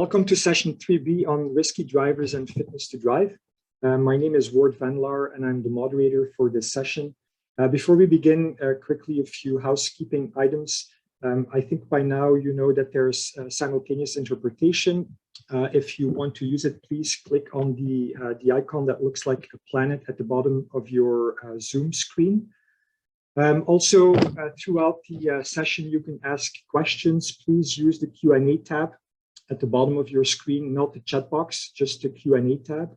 Welcome to session 3B on risky drivers and fitness to drive. My name is Ward Van Laar and I'm the moderator for this session. Before we begin, quickly a few housekeeping items. I think by now you know that there's simultaneous interpretation. If you want to use it, please click on the icon that looks like a planet at the bottom of your Zoom screen. Also, throughout the session, you can ask questions. Please use the Q&A tab at the bottom of your screen, not the chat box, just the Q&A tab.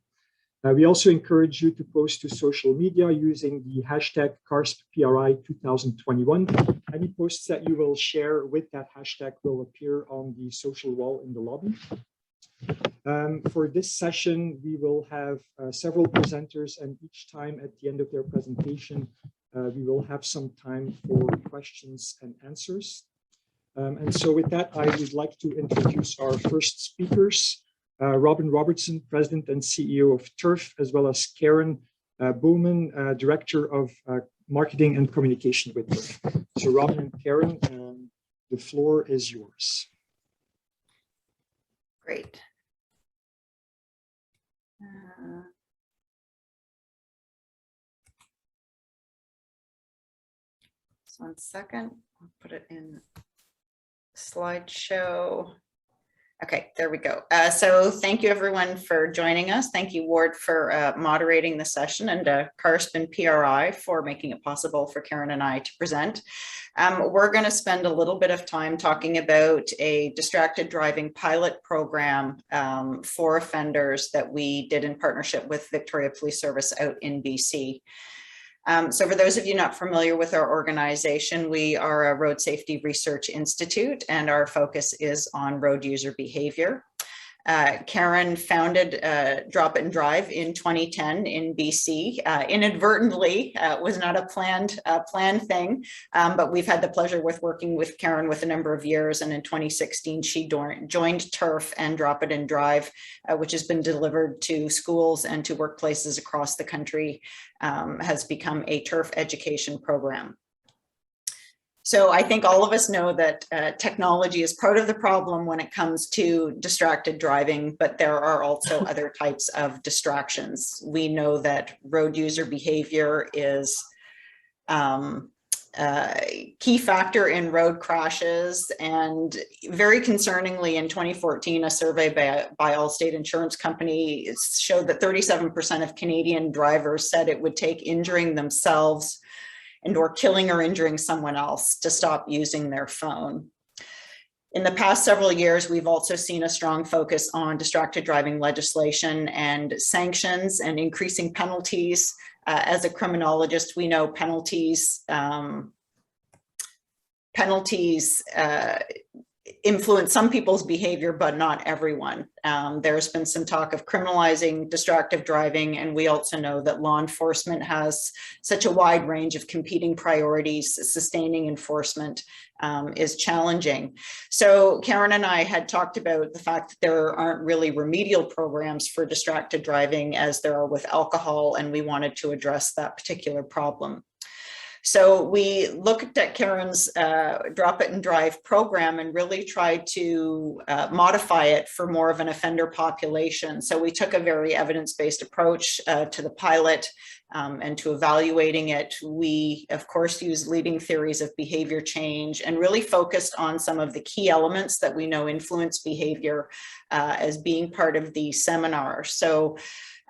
We also encourage you to post to social media using the hashtag CARSPPRI2021. Any posts that you will share with that hashtag will appear on the social wall in the lobby. For this session, we will have several presenters, and each time at the end of their presentation, we will have some time for questions and answers. And so with that, I would like to introduce our first speakers, Robin Robertson, President and CEO of TURF, as well as Karen Bowman, Director of Marketing and Communication with TURF. So Robin and Karen, the floor is yours. Great. Just 1 second, I'll put it in slideshow. Okay, there we go. So thank you everyone for joining us. Thank you, Ward, for moderating the session, and CARSP and PRI for making it possible for Karen and I to present. We're going to spend a little bit of time talking about a distracted driving pilot program for offenders that we did in partnership with Victoria Police Service out in BC. So for those of you not familiar with our organization, we are a road safety research institute, and our focus is on road user behavior. Karen founded Drop It and Drive in 2010 in BC. Inadvertently, was not a planned thing, but we've had the pleasure with working with Karen with a number of years. And in 2016, she joined TURF and Drop It and Drive, which has been delivered to schools and to workplaces across the country, has become a TURF education program. So I think all of us know that technology is part of the problem when it comes to distracted driving, but there are also other types of distractions. We know that road user behavior is a key factor in road crashes, and very concerningly in 2014, a survey by Allstate Insurance Company showed that 37% of Canadian drivers said it would take injuring themselves and or killing or injuring someone else to stop using their phone. In the past several years, we've also seen a strong focus on distracted driving legislation and sanctions and increasing penalties. As a criminologist, we know penalties influence some people's behavior, but not everyone. There's been some talk of criminalizing distracted driving, and we also know that law enforcement has such a wide range of competing priorities. Sustaining enforcement is challenging. So Karen and I had talked about the fact that there aren't really remedial programs for distracted driving as there are with alcohol, and we wanted to address that particular problem. So we looked at Karen's Drop It and Drive program and really tried to modify it for more of an offender population. So we took a very evidence-based approach to the pilot and to evaluating it. We, of course, used leading theories of behavior change and really focused on some of the key elements that we know influence behavior as being part of the seminar. So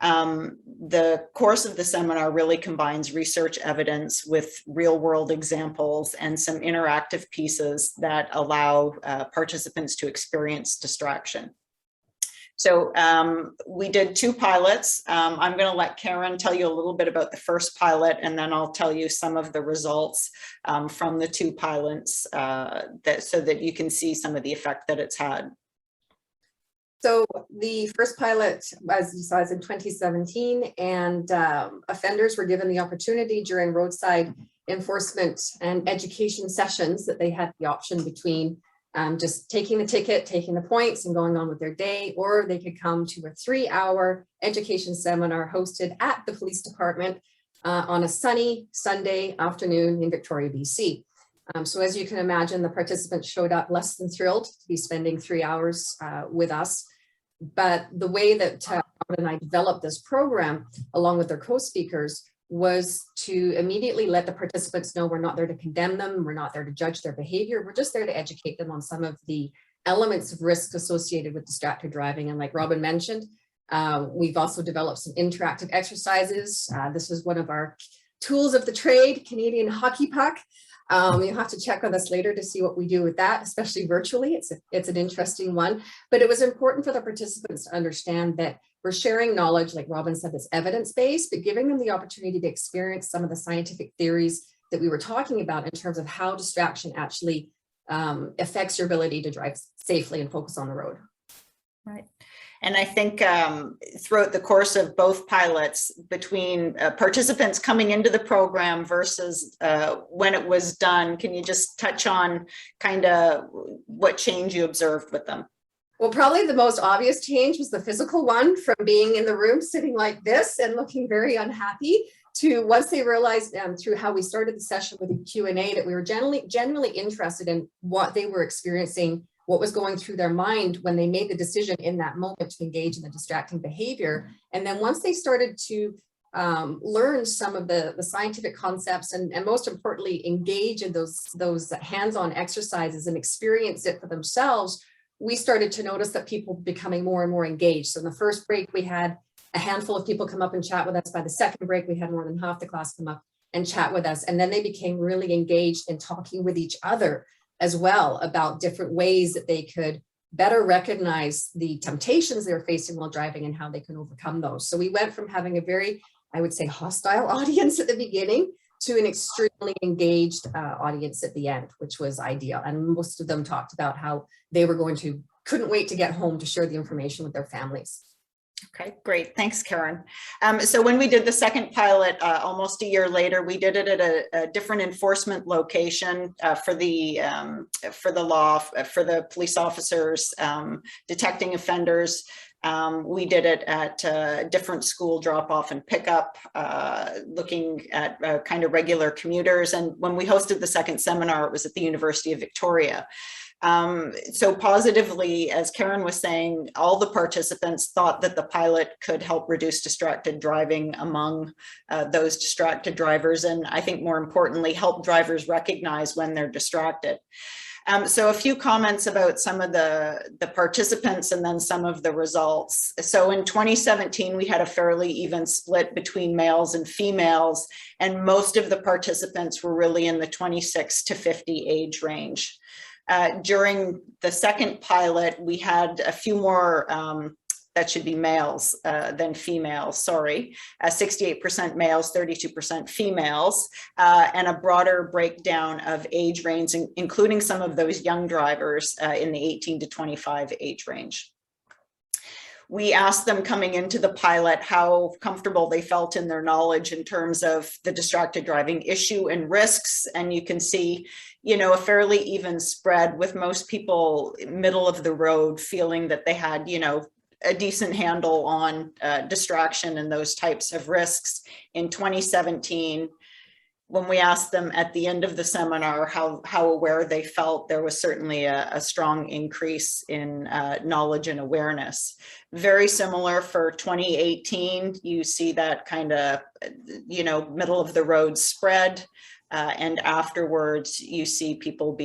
the course of the seminar really combines research evidence with real-world examples and some interactive pieces that allow participants to experience distraction. So we did 2 pilots. I'm going to let Karen tell you a little bit about the first pilot, and then I'll tell you some of the results from the 2 pilots so that you can see some of the effect that it's had. So the first pilot, as you saw, is in 2017, and offenders were given the opportunity during roadside enforcement and education sessions that they had the option between just taking the ticket, taking the points and going on with their day, or they could come to a 3-hour education seminar hosted at the police department on a sunny Sunday afternoon in Victoria, BC. So as you can imagine, the participants showed up less than thrilled to be spending 3 hours with us. But the way that Robert and I developed this program, along with their co-speakers, was to immediately let the participants know we're not there to condemn them, we're not there to judge their behavior, we're just there to educate them on some of the elements of risk associated with distracted driving. And like Robin mentioned, we've also developed some interactive exercises. This is one of our tools of the trade, Canadian hockey puck. You'll have to check with us later to see what we do with that, especially virtually. It's an interesting one, but it was important for the participants to understand that we're sharing knowledge, like Robin said, that's evidence-based, but giving them the opportunity to experience some of the scientific theories that we were talking about in terms of how distraction actually affects your ability to drive safely and focus on the road. Right. And I think throughout the course of both pilots, between participants coming into the program versus when it was done, can you just touch on kind of what change you observed with them? Well, probably the most obvious change was the physical one, from being in the room sitting like this and looking very unhappy, to once they realized through how we started the session with a Q&A that we were genuinely interested in what they were experiencing, what was going through their mind when they made the decision in that moment to engage in the distracting behavior. And then once they started to learn some of the scientific concepts and most importantly, engage in those hands-on exercises and experience it for themselves, we started to notice that people becoming more and more engaged. So in the first break, we had a handful of people come up and chat with us. By the second break, we had more than half the class come up and chat with us. And then they became really engaged in talking with each other as well about different ways that they could better recognize the temptations they're facing while driving and how they can overcome those. So we went from having a very, I would say, hostile audience at the beginning to an extremely engaged audience at the end, which was ideal. And most of them talked about how they couldn't wait to get home to share the information with their families. Okay, great. Thanks, Karen. So when we did the second pilot, almost a year later, we did it at a different enforcement location for the police officers detecting offenders. We did it at a different school drop-off and pickup, looking at kind of regular commuters. And when we hosted the second seminar, it was at the University of Victoria. So positively, as Karen was saying, all the participants thought that the pilot could help reduce distracted driving among those distracted drivers. And I think more importantly, help drivers recognize when they're distracted. So a few comments about some of the participants and then some of the results. So in 2017, we had a fairly even split between males and females, and most of the participants were really in the 26 to 50 age range. During the second pilot, we had a few more, that should be males than females, sorry, 68% males, 32% females, and a broader breakdown of age range, including some of those young drivers in the 18 to 25 age range. We asked them coming into the pilot how comfortable they felt in their knowledge in terms of the distracted driving issue and risks. And you can see, you know, a fairly even spread, with most people middle of the road feeling that they had, you know, a decent handle on distraction and those types of risks. In 2017, when we asked them at the end of the seminar how aware they felt, there was certainly a strong increase in knowledge and awareness. Very similar for 2018, you see that kind of, you know, middle of the road spread. And afterwards, you see people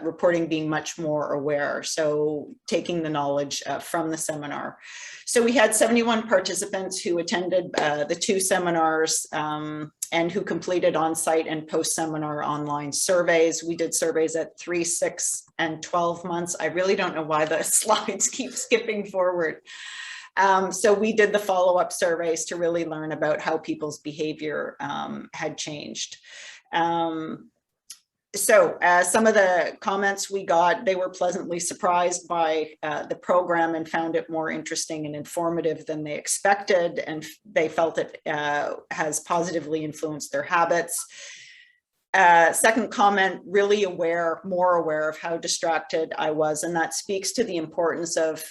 reporting being much more aware. So taking the knowledge from the seminar. So we had 71 participants who attended the two seminars and who completed on-site and post-seminar online surveys. We did surveys at 3, 6, and 12 months. I really don't know why the slides keep skipping forward. So we did the follow-up surveys to really learn about how people's behavior had changed. So some of the comments we got, they were pleasantly surprised by the program and found it more interesting and informative than they expected, and they felt it has positively influenced their habits. Second comment, really more aware of how distracted I was, and that speaks to the importance of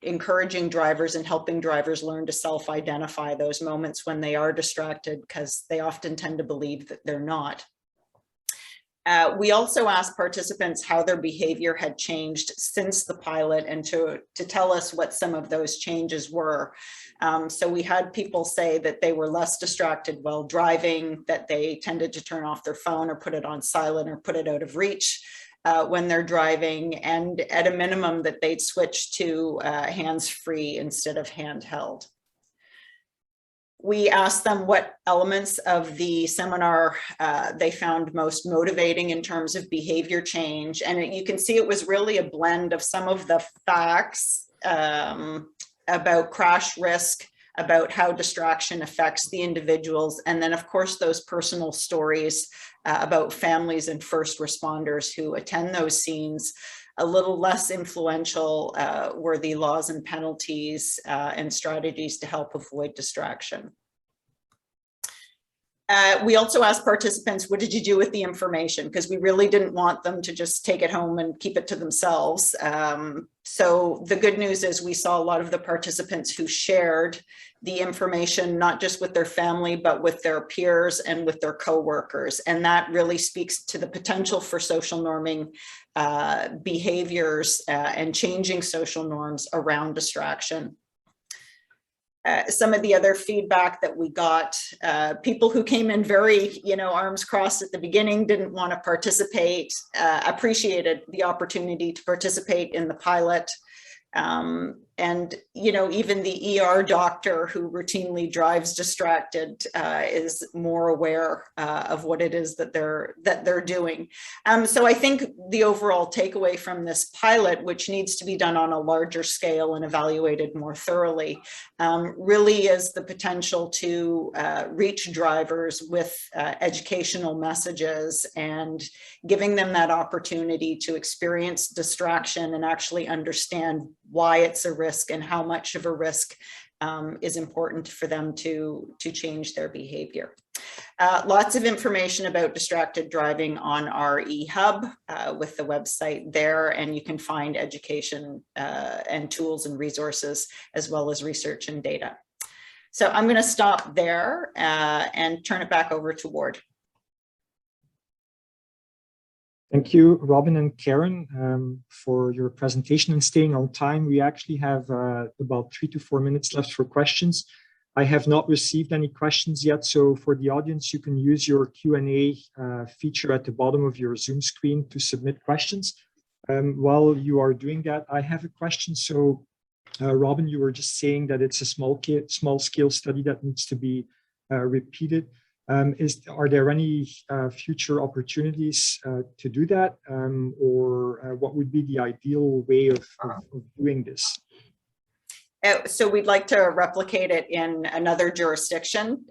encouraging drivers and helping drivers learn to self-identify those moments when they are distracted, because they often tend to believe that they're not. We also asked participants how their behavior had changed since the pilot and to tell us what some of those changes were. So we had people say that they were less distracted while driving, that they tended to turn off their phone or put it on silent or put it out of reach when they're driving, and at a minimum that they'd switch to hands-free instead of handheld. We asked them what elements of the seminar they found most motivating in terms of behavior change. And you can see it was really a blend of some of the facts about crash risk, about how distraction affects the individuals, and then of course those personal stories about families and first responders who attend those scenes. A little less influential were the laws and penalties and strategies to help avoid distraction. We also asked participants, what did you do with the information? Because we really didn't want them to just take it home and keep it to themselves. So the good news is we saw a lot of the participants who shared the information, not just with their family, but with their peers and with their coworkers. And that really speaks to the potential for social norming behaviors and changing social norms around distraction. Some of the other feedback that we got, people who came in very, arms crossed at the beginning, didn't want to participate, appreciated the opportunity to participate in the pilot. And, even the ER doctor who routinely drives distracted is more aware of what it is that they're doing. So I think the overall takeaway from this pilot, which needs to be done on a larger scale and evaluated more thoroughly, really is the potential to reach drivers with educational messages and giving them that opportunity to experience distraction and actually understand why it's a risk and how much of a risk is important for them to change their behavior. Lots of information about distracted driving on our eHub with the website there, and you can find education and tools and resources as well as research and data. So I'm going to stop there and turn it back over to Ward. Thank you, Robin and Karen, for your presentation and staying on time. We actually have about 3 to 4 minutes left for questions. I have not received any questions yet, so for the audience, you can use your Q&A feature at the bottom of your Zoom screen to submit questions. While you are doing that, I have a question. So, Robin, you were just saying that it's a small-scale study that needs to be repeated. Are there any future opportunities to do that, or what would be the ideal way of doing this? So we'd like to replicate it in another jurisdiction.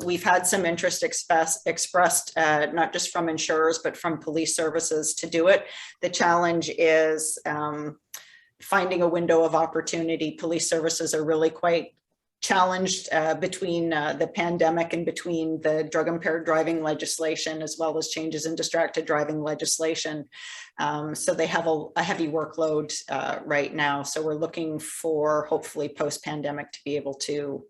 We've had some interest expressed, not just from insurers, but from police services to do it. The challenge is finding a window of opportunity. Police services are really quite challenged between the pandemic and between the drug impaired driving legislation, as well as changes in distracted driving legislation. So they have a heavy workload right now. So we're looking for, hopefully post-pandemic, to be able to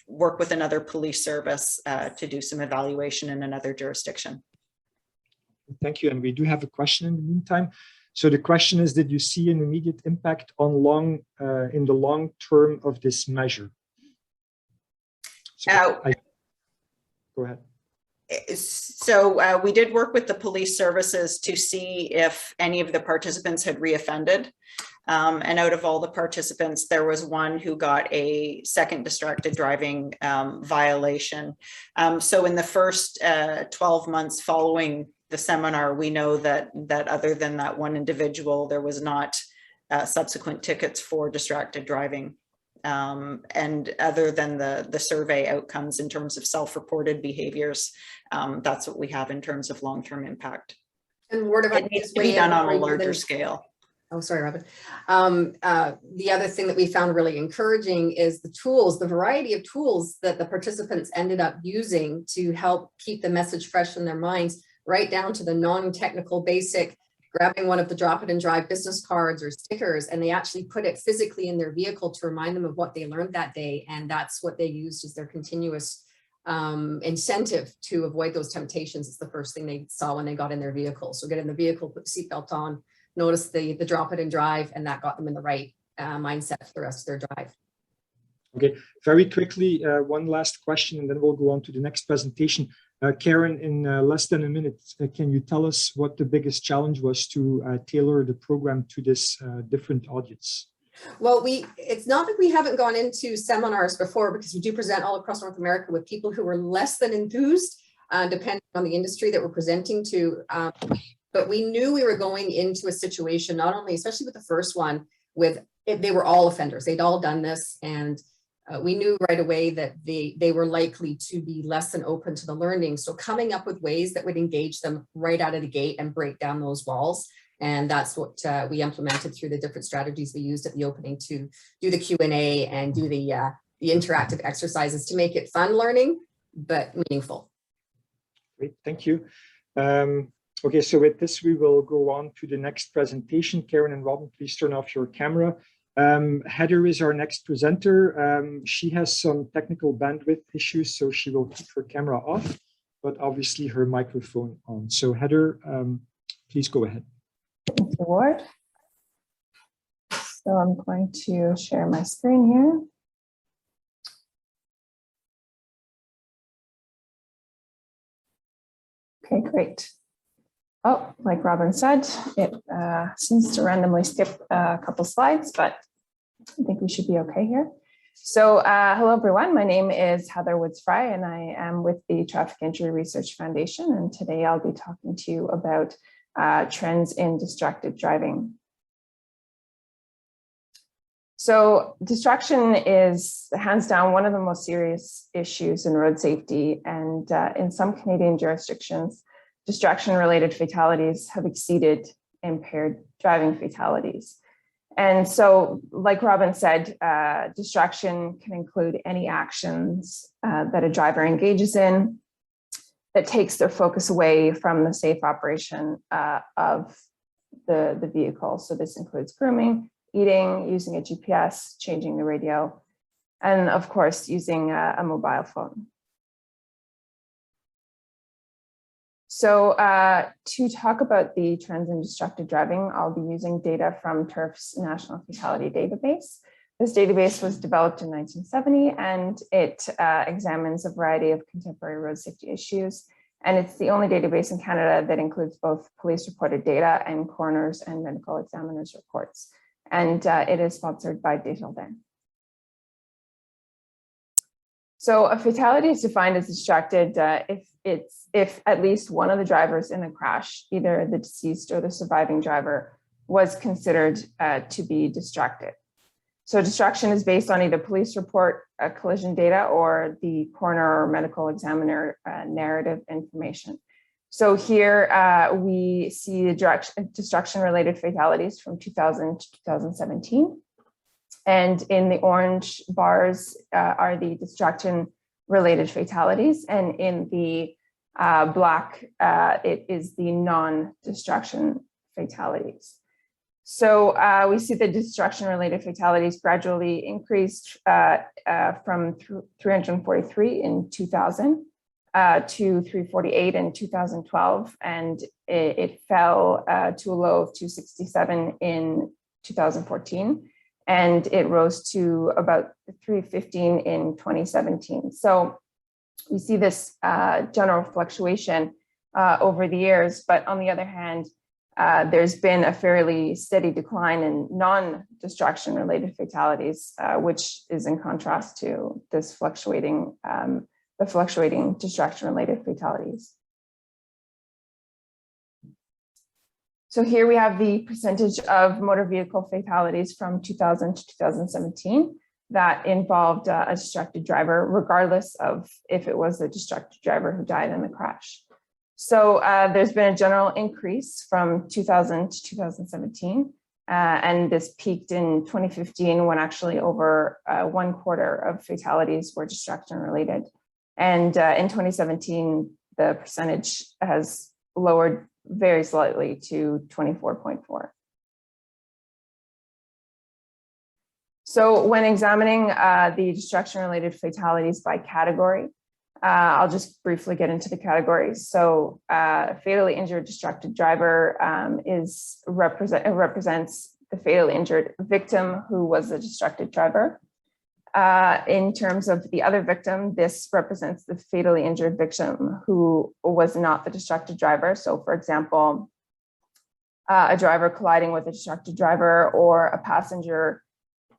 work with another police service to do some evaluation in another jurisdiction. Thank you. And we do have a question in the meantime. So the question is, did you see an immediate impact on in the long term of this measure? So go ahead. So we did work with the police services to see if any of the participants had reoffended. And out of all the participants, there was one who got a second distracted driving violation. So in the first 12 months following the seminar, we know that other than that one individual, there was not subsequent tickets for distracted driving. And other than the survey outcomes in terms of self-reported behaviors, that's what we have in terms of long-term impact. And Ward, it needs to be done on a larger scale. Oh, sorry, Robin. The other thing that we found really encouraging is the tools, the variety of tools that the participants ended up using to help keep the message fresh in their minds, right down to the non-technical basic, grabbing one of the drop it and drive business cards or stickers, and they actually put it physically in their vehicle to remind them of what they learned that day. And that's what they used as their continuous incentive to avoid those temptations. It's the first thing they saw when they got in their vehicle. So get in the vehicle, put the seatbelt on, notice the drop it and drive, and that got them in the right mindset for the rest of their drive. Okay, very quickly, one last question, and then we'll go on to the next presentation. Karen, in less than a minute, can you tell us what the biggest challenge was to tailor the program to this different audience? Well, it's not that we haven't gone into seminars before, because we do present all across North America with people who were less than enthused, depending on the industry that we're presenting to. But we knew we were going into a situation, not only, especially with the first one, they were all offenders. They'd all done this, and we knew right away that they were likely to be less than open to the learning. So coming up with ways that would engage them right out of the gate and break down those walls. And that's what we implemented through the different strategies we used at the opening to do the Q&A and do the interactive exercises to make it fun learning, but meaningful. Great, thank you. Okay, so with this, we will go on to the next presentation. Karen and Robin, please turn off your camera. Heather is our next presenter. She has some technical bandwidth issues, so she will keep her camera off, but obviously her microphone on. So Heather, please go ahead. Thank you, Ward. So I'm going to share my screen here. Okay, great. Oh, like Robin said, it seems to randomly skip a couple slides, but I think we should be okay here. So hello, everyone. My name is Heather Woods-Fry, and I am with the Traffic Injury Research Foundation. And today I'll be talking to you about trends in distracted driving. So distraction is hands down one of the most serious issues in road safety. And in some Canadian jurisdictions, distraction-related fatalities have exceeded impaired driving fatalities. And so, like Robin said, distraction can include any actions that a driver engages in that takes their focus away from the safe operation of the vehicle. So this includes grooming, eating, using a GPS, changing the radio, and of course, using a mobile phone. So to talk about the trends in distracted driving, I'll be using data from TURF's National Fatality Database. This database was developed in 1970, and it examines a variety of contemporary road safety issues. And it's the only database in Canada that includes both police reported data and coroners and medical examiners reports. And it is sponsored by Desjardins. So a fatality is defined as distracted if at least one of the drivers in the crash, either the deceased or the surviving driver, was considered to be distracted. So distraction is based on either police report collision data or the coroner or medical examiner narrative information. So here we see the distraction-related fatalities from 2000 to 2017. And in the orange bars are the distraction-related fatalities. And in the black, it is the non-distraction fatalities. So we see the distraction-related fatalities gradually increased from 343 in 2000 to 348 in 2012, and it fell to a low of 267 in 2014, and it rose to about 315 in 2017. So we see this general fluctuation over the years, but on the other hand, there's been a fairly steady decline in non-distraction related fatalities, which is in contrast to this fluctuating distraction related fatalities. So here we have the percentage of motor vehicle fatalities from 2000 to 2017 that involved a distracted driver, regardless of if it was the distracted driver who died in the crash. So there's been a general increase from 2000 to 2017, and this peaked in 2015 when actually over 1/4 of fatalities were distraction related. And in 2017, the percentage has lowered very slightly to 24.4. So when examining the distraction related fatalities by category, I'll just briefly get into the categories. So fatally injured distracted driver represents the fatally injured victim who was a distracted driver. In terms of the other victim, this represents the fatally injured victim who was not the distracted driver. So for example, a driver colliding with a distracted driver, or a passenger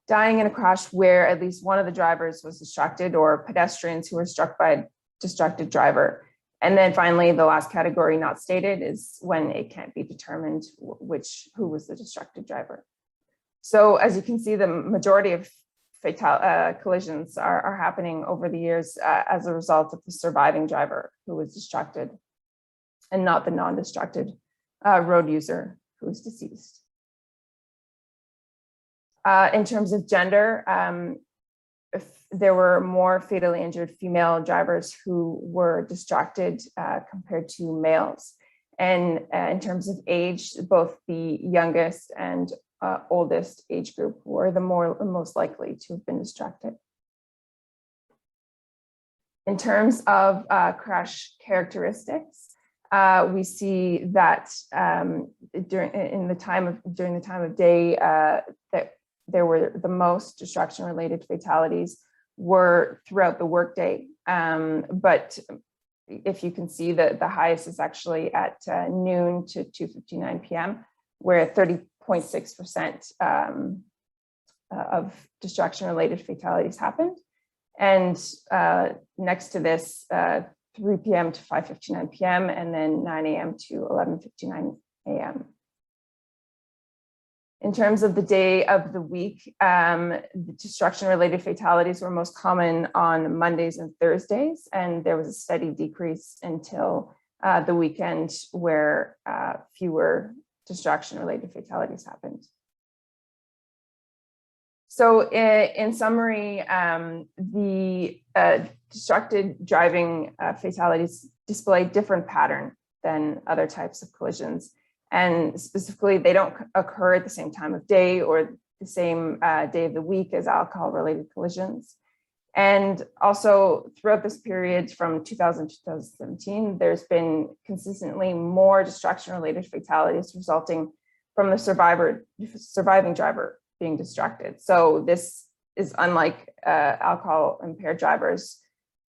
dying in a crash where at least one of the drivers was distracted, or pedestrians who were struck by a distracted driver. And then finally, the last category not stated is when it can't be determined who was the distracted driver. So as you can see, the majority of collisions are happening over the years as a result of the surviving driver who was distracted, and not the non-distracted road user who is deceased. In terms of gender, if there were more fatally injured female drivers who were distracted compared to males. And in terms of age, both the youngest and oldest age group were the most likely to have been distracted. In terms of crash characteristics, we see that during the time of day that there were the most distraction-related fatalities were throughout the workday. But if you can see that the highest is actually at noon to 2:59 p.m., where 30.6% of distraction-related fatalities happened. And next to this, 3 p.m. to 5:59 p.m., and then 9 a.m. to 11:59 a.m. In terms of the day of the week, the distraction-related fatalities were most common on Mondays and Thursdays, and there was a steady decrease until the weekend, where fewer distraction-related fatalities happened. So in summary, the distracted driving fatalities display different pattern than other types of collisions. And specifically, they don't occur at the same time of day or the same day of the week as alcohol-related collisions. And also throughout this period from 2000 to 2017, there's been consistently more distraction-related fatalities resulting from the surviving driver being distracted. So this is unlike alcohol-impaired drivers,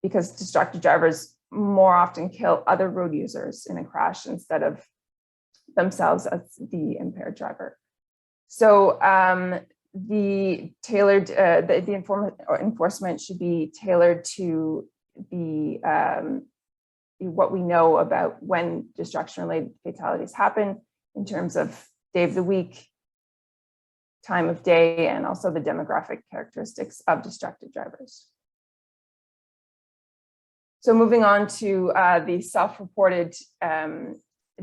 because distracted drivers more often kill other road users in a crash instead of themselves as the impaired driver. So the tailored, the enforcement should be tailored to the what we know about when distraction-related fatalities happen in terms of day of the week, time of day, and also the demographic characteristics of distracted drivers. So moving on to the self-reported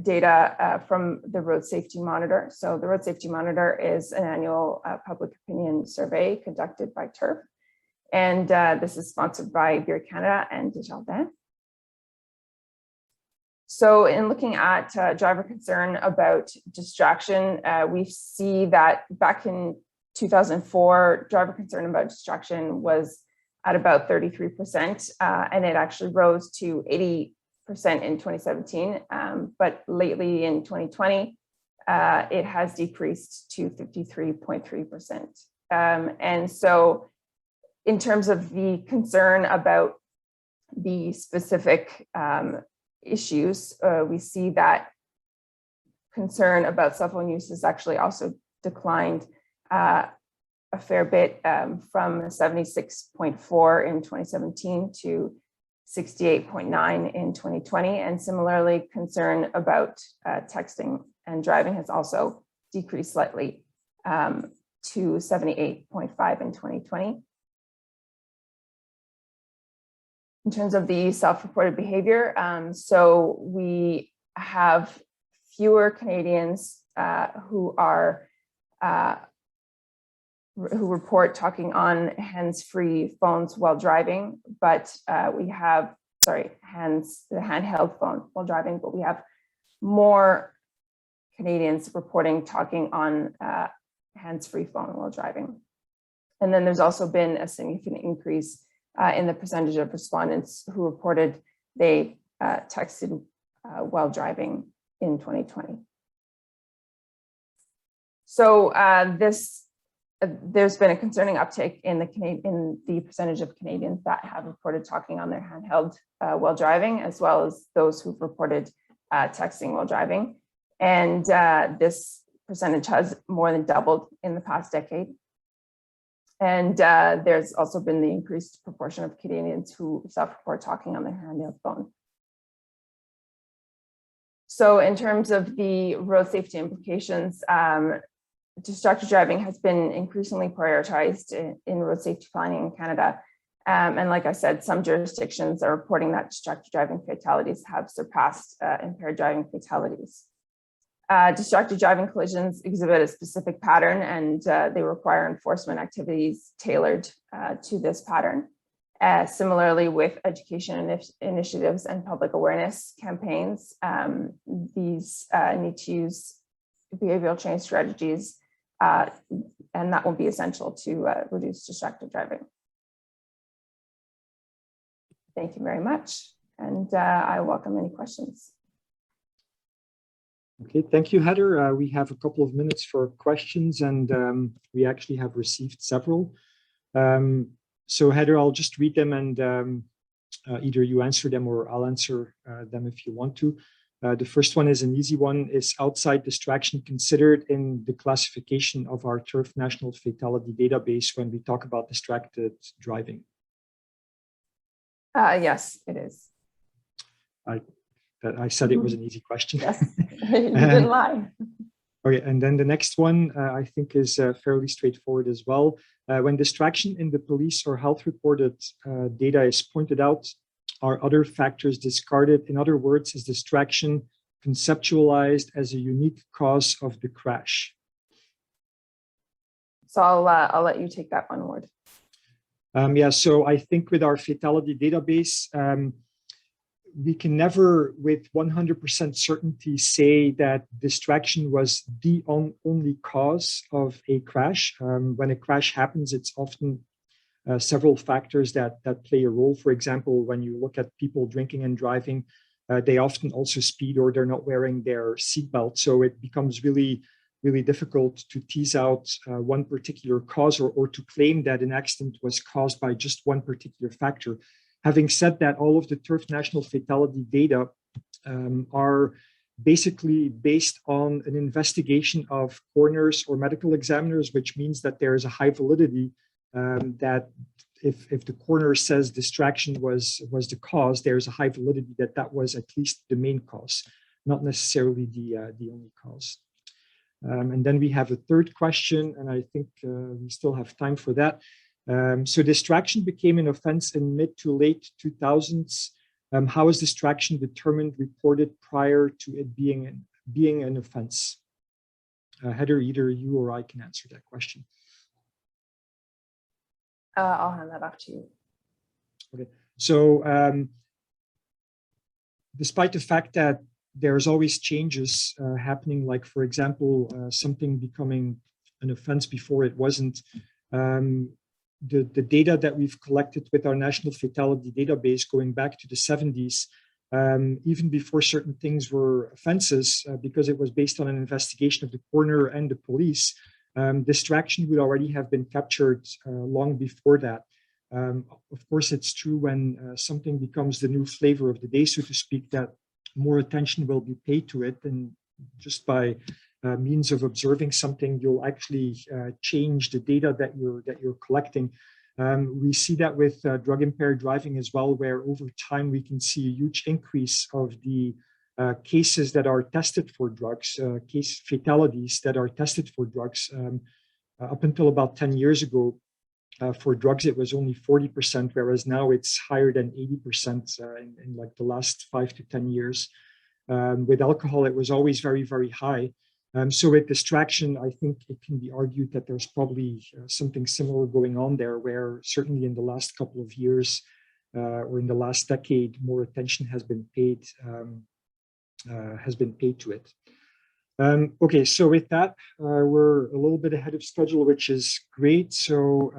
data from the Road Safety Monitor. So the Road Safety Monitor is an annual public opinion survey conducted by TURF. And this is sponsored by Beer Canada and Desjardins. So in looking at driver concern about distraction, we see that back in 2004, driver concern about distraction was at about 33%, and it actually rose to 80% in 2017, but lately in 2020, it has decreased to 53.3%. And so in terms of the concern about the specific issues, we see that concern about cell phone use has actually also declined a fair bit, from 76.4 in 2017 to 68.9 in 2020. And similarly, concern about texting and driving has also decreased slightly to 78.5 in 2020. In terms of the self-reported behavior, so we have fewer Canadians who report talking on hands-free phones while driving, but we have, the handheld phone while driving, but we have more Canadians reporting talking on hands-free phone while driving. And then there's also been a significant increase in the percentage of respondents who reported they texted while driving in 2020. So there's been a concerning uptick in the percentage of Canadians that have reported talking on their handheld while driving, as well as those who've reported texting while driving. And this percentage has more than doubled in the past decade. And there's also been the increased proportion of Canadians who self-report talking on their handheld phone. So in terms of the road safety implications, distracted driving has been increasingly prioritized in road safety planning in Canada. And like I said, some jurisdictions are reporting that distracted driving fatalities have surpassed impaired driving fatalities. Distracted driving collisions exhibit a specific pattern, and they require enforcement activities tailored to this pattern. Similarly, with education initiatives and public awareness campaigns, these need to use behavioral change strategies, and that will be essential to reduce distracted driving. Thank you very much, and I welcome any questions. Okay, thank you, Heather. We have a couple of minutes for questions, and we actually have received several. So Heather, I'll just read them, and either you answer them or I'll answer them if you want to. The first one is an easy one. Is outside distraction considered in the classification of our TURF National Fatality Database when we talk about distracted driving? Yes, it is. I said it was an easy question. Yes, you didn't lie. Okay, and then the next one I think is fairly straightforward as well. When distraction in the police or health reported data is pointed out, are other factors discarded? In other words, is distraction conceptualized as a unique cause of the crash? So I'll let you take that one, Ward. Yeah, so I think with our fatality database, we can never with 100% certainty say that distraction was the only cause of a crash. When a crash happens, it's often several factors that play a role. For example, when you look at people drinking and driving, they often also speed or they're not wearing their seatbelt. So it becomes really difficult to tease out one particular cause or to claim that an accident was caused by just one particular factor. Having said that, all of the TURF national fatality data are basically based on an investigation of coroners or medical examiners, which means that there is a high validity that if the coroner says distraction was the cause, there's a high validity that that was at least the main cause, not necessarily the only cause. And then we have a third question, and I think we still have time for that. So distraction became an offense in mid to late 2000s. How is distraction determined, reported prior to it being an offense? Heather, either you or I can answer that question. I'll hand that off to you. Okay, so despite the fact that there's always changes happening, like for example, something becoming an offense before it wasn't, the data that we've collected with our national fatality database going back to the 70s, even before certain things were offenses, because it was based on an investigation of the coroner and the police, distraction would already have been captured long before that. Of course, it's true when something becomes the new flavor of the day, so to speak, that more attention will be paid to it, and just by means of observing something, you'll actually change the data that you're collecting. We see that with drug impaired driving as well, where over time we can see a huge increase of the cases that are tested for drugs, case fatalities that are tested for drugs. Up until about 10 years ago, for drugs, it was only 40%, whereas now it's higher than 80% in like the last 5 to 10 years. With alcohol, it was always very, very high. So with distraction, I think it can be argued that there's probably something similar going on there, where certainly in the last couple of years or in the last decade, more attention has been paid to it. Okay, so with that, we're a little bit ahead of schedule, which is great. So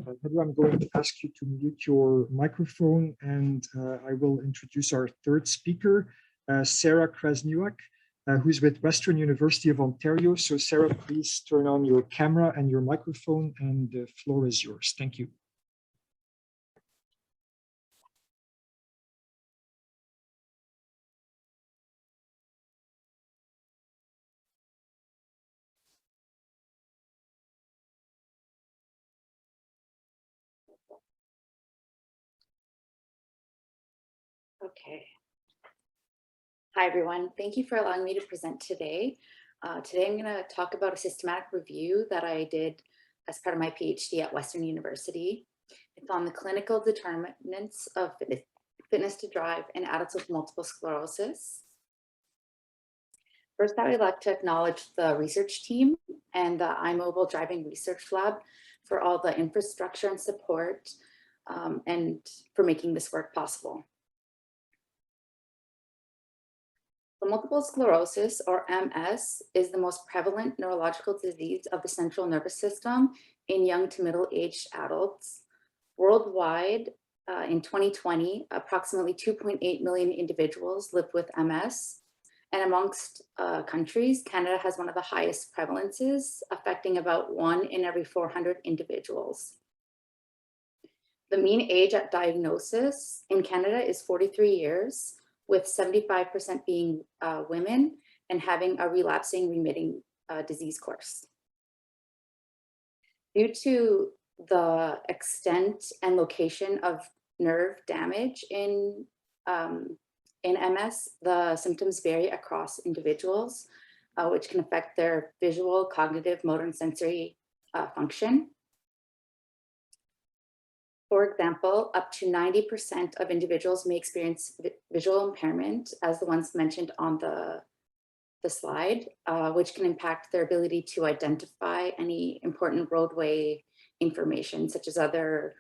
Heather, I'm going to ask you to mute your microphone, and I will introduce our third speaker, Sarah Krasniak, who's with Western University of Ontario. So Sarah, please turn on your camera and your microphone, and the floor is yours. Thank you. Okay. Hi, everyone. Thank you for allowing me to present today. Today, I'm going to talk about a systematic review that I did as part of my PhD at Western University. It's on the clinical determinants of fitness to drive in adults with multiple sclerosis. First, I would like to acknowledge the research team and the iMobile Driving Research Lab for all the infrastructure and support and for making this work possible. So multiple sclerosis, or MS, is the most prevalent neurological disease of the central nervous system in young to middle-aged adults. Worldwide, in 2020, approximately 2.8 million individuals lived with MS. And amongst countries, Canada has one of the highest prevalences, affecting about 1 in every 400 individuals. The mean age at diagnosis in Canada is 43 years, with 75% being women and having a relapsing remitting disease course. Due to the extent and location of nerve damage in MS, the symptoms vary across individuals, which can affect their visual, cognitive, motor, and sensory function. For example, up to 90% of individuals may experience visual impairment, as the ones mentioned on the slide, which can impact their ability to identify any important roadway information, such as other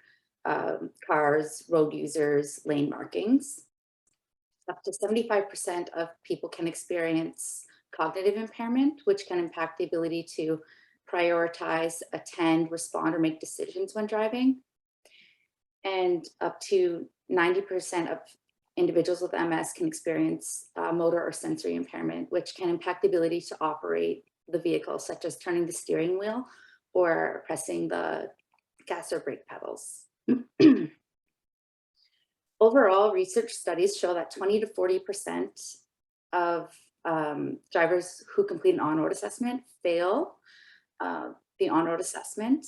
cars, road users, lane markings. Up to 75% of people can experience cognitive impairment, which can impact the ability to prioritize, attend, respond, or make decisions when driving. And up to 90% of individuals with MS can experience motor or sensory impairment, which can impact the ability to operate the vehicle, such as turning the steering wheel or pressing the gas or brake pedals. Overall, research studies show that 20 to 40% of drivers who complete an on-road assessment fail the on-road assessment,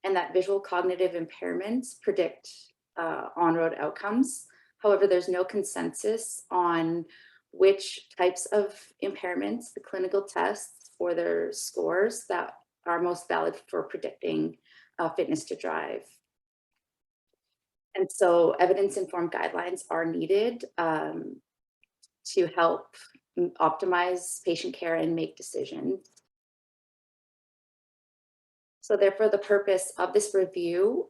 and that visual cognitive impairments predict on-road outcomes. However, there's no consensus on which types of impairments, the clinical tests or their scores that are most valid for predicting fitness to drive. And so evidence-informed guidelines are needed to help optimize patient care and make decisions. So therefore, the purpose of this review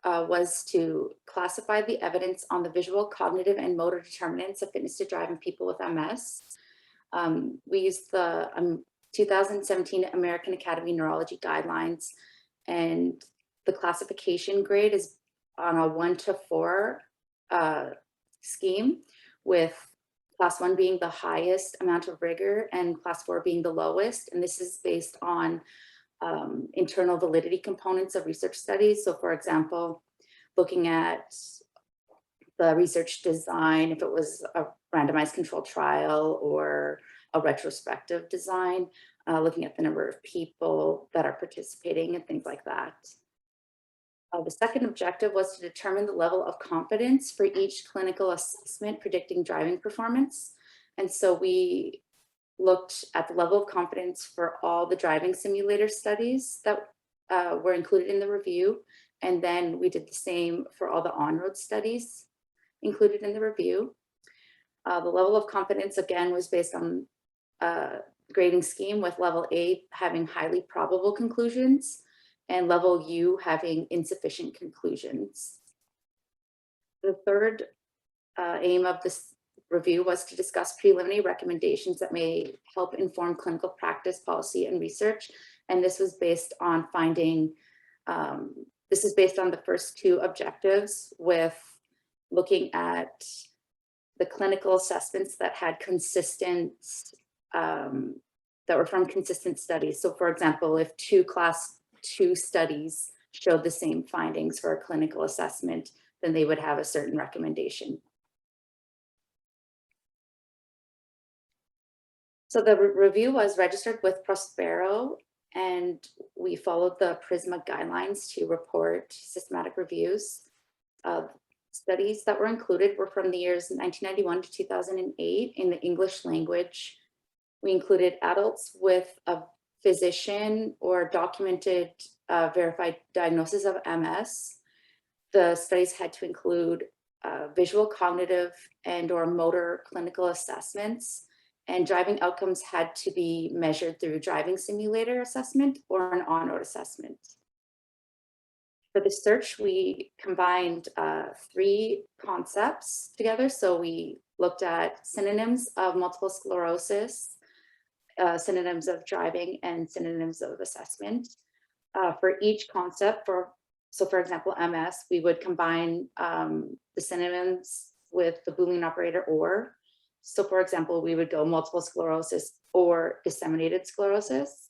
was to classify the evidence on the visual, cognitive, and motor determinants of fitness to drive in people with MS. We used the 2017 American Academy of Neurology guidelines, and the classification grade is on a 1 to 4 scheme, with class 1 being the highest amount of rigor and class 4 being the lowest. And this is based on internal validity components of research studies. So for example, looking at the research design, if it was a randomized controlled trial or a retrospective design, looking at the number of people that are participating and things like that. The second objective was to determine the level of confidence for each clinical assessment predicting driving performance. And so we looked at the level of confidence for all the driving simulator studies that were included in the review. And then we did the same for all the on-road studies included in the review. The level of confidence, again, was based on grading scheme, with level A having highly probable conclusions and level U having insufficient conclusions. The third aim of this review was to discuss preliminary recommendations that may help inform clinical practice, policy, and research. And this was based on finding This is based on the first two objectives, with looking at the clinical assessments that had consistent, that were from consistent studies. So for example, if two class 2 studies showed the same findings for a clinical assessment, then they would have a certain recommendation. So the review was registered with Prospero, and we followed the PRISMA guidelines to report systematic reviews. Studies that were included were from the years 1991 to 2008 in the English language. We included adults with a physician or documented verified diagnosis of MS. The studies had to include visual, cognitive, and or motor clinical assessments, and driving outcomes had to be measured through driving simulator assessment or an on-road assessment. For the search, we combined 3 concepts together. So we looked at synonyms of multiple sclerosis, synonyms of driving, and synonyms of assessment. For each concept, so for example, MS, we would combine the synonyms with the Boolean operator or. So for example, we would go multiple sclerosis or disseminated sclerosis.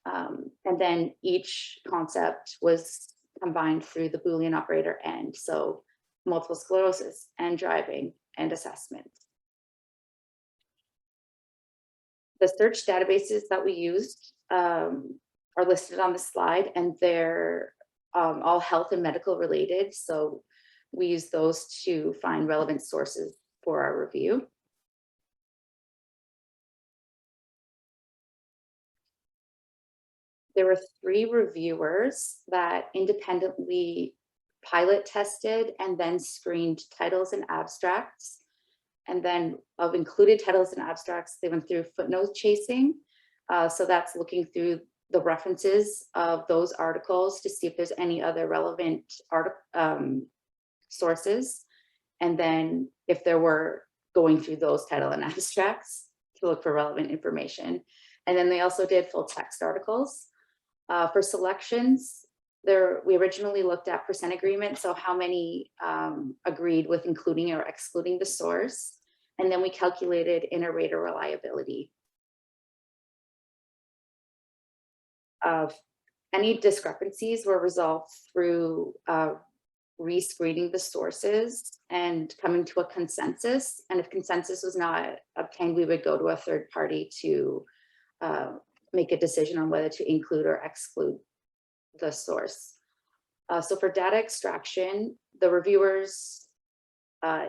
And then each concept was combined through the Boolean operator and. So multiple sclerosis and driving and assessment. The search databases that we used are listed on the slide, and they're all health and medical related. So we use those to find relevant sources for our review. There were 3 reviewers that independently pilot tested and then screened titles and abstracts. And then of included titles and abstracts, they went through footnote chasing. So that's looking through the references of those articles to see if there's any other relevant sources. And then if there were, going through those title and abstracts to look for relevant information. And then they also did full text articles. For selections, we originally looked at percent agreement, so how many agreed with including or excluding the source, and then we calculated inter-rater reliability. Any discrepancies were resolved through rescreening the sources and coming to a consensus, and if consensus was not obtained, we would go to a third party to make a decision on whether to include or exclude the source. So for data extraction, the reviewers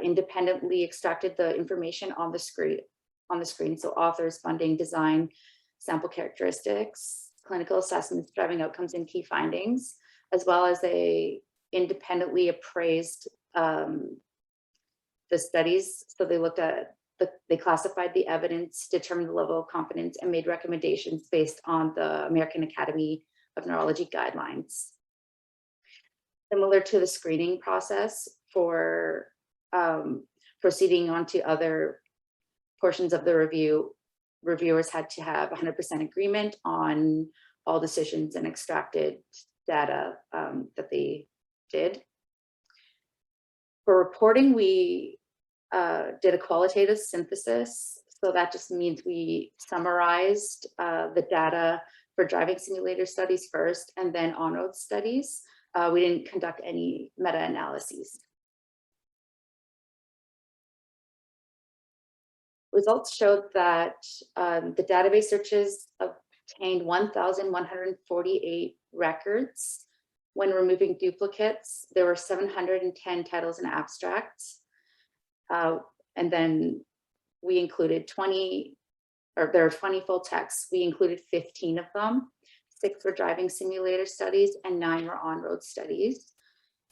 independently extracted the information on the screen. So authors, funding, design, sample characteristics, clinical assessments, driving outcomes, and key findings, as well as they independently appraised the studies. So they looked at they classified the evidence, determined the level of confidence, and made recommendations based on the American Academy of Neurology guidelines. Similar to the screening process for proceeding on to other portions of the review, reviewers had to have 100% agreement on all decisions and extracted data that they did. For reporting, we did a qualitative synthesis. So that just means we summarized the data for driving simulator studies first and then on-road studies. We didn't conduct any meta-analyses. Results showed that the database searches obtained 1,148 records. When removing duplicates, there were 710 titles and abstracts. And then we included 20, or there are 20 full texts. We included 15 of them. 6 were driving simulator studies and 9 were on-road studies.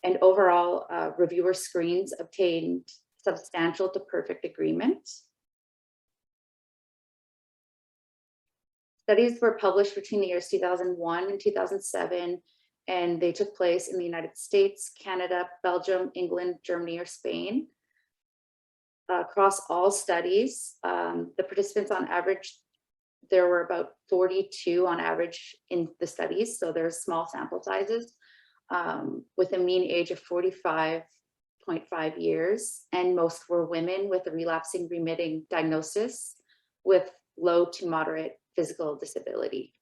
And overall, reviewer screens obtained substantial to perfect agreement. Studies were published between the years 2001 and 2007, and they took place in the United States, Canada, Belgium, England, Germany, or Spain. Across all studies, the participants on average, there were about 42 on average in the studies, so there's small sample sizes. with a mean age of 45.5 years, and most were women with a relapsing remitting diagnosis with low to moderate physical disability.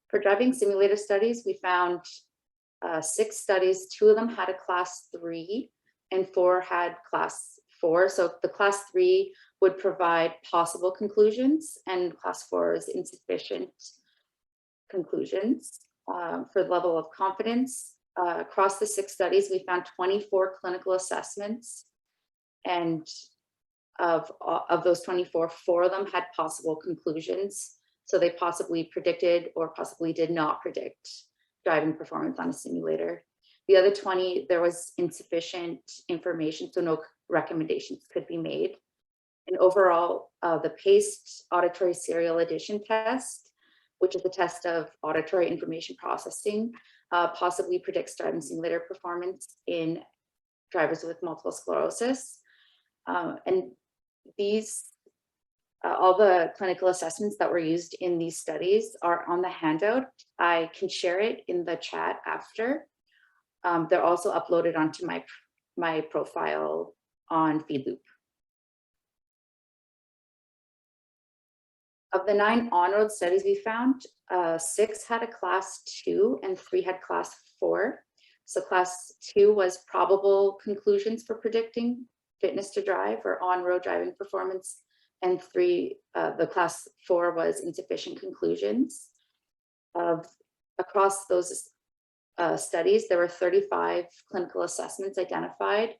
For driving simulator studies, we found 6 studies. 2 of them had a class 3 and 4 had class 4. So the class 3 would provide possible conclusions and class 4 is insufficient conclusions. For the level of confidence, across the 6 studies, we found 24 clinical assessments, and of those 24, 4 of them had possible conclusions. So they possibly predicted or possibly did not predict driving performance on a simulator. The other 20, there was insufficient information, so no recommendations could be made. And overall, the PACE auditory serial addition test, which is the test of auditory information processing, possibly predicts driving simulator performance in drivers with multiple sclerosis. And these, all the clinical assessments that were used in these studies are on the handout. I can share it in the chat after. They're also uploaded onto my profile on FeedLoop. Of the 9 on-road studies we found, 6 had a class 2 and 3 had class 4. So class 2 was probable conclusions for predicting fitness to drive or on-road driving performance, and 3, the class 4 was insufficient conclusions. Across those studies, there were 35 clinical assessments identified,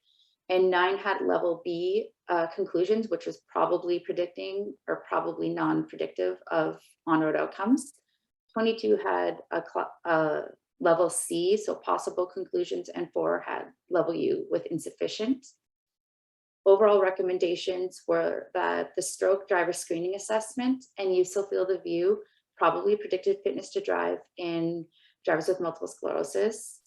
and 9 had level B conclusions, which was probably predicting or probably non-predictive of on-road outcomes. 22 had a level C, so possible conclusions, and 4 had level U with insufficient. Overall recommendations were that the stroke driver screening assessment and useful field of view probably predicted fitness to drive in drivers with multiple sclerosis.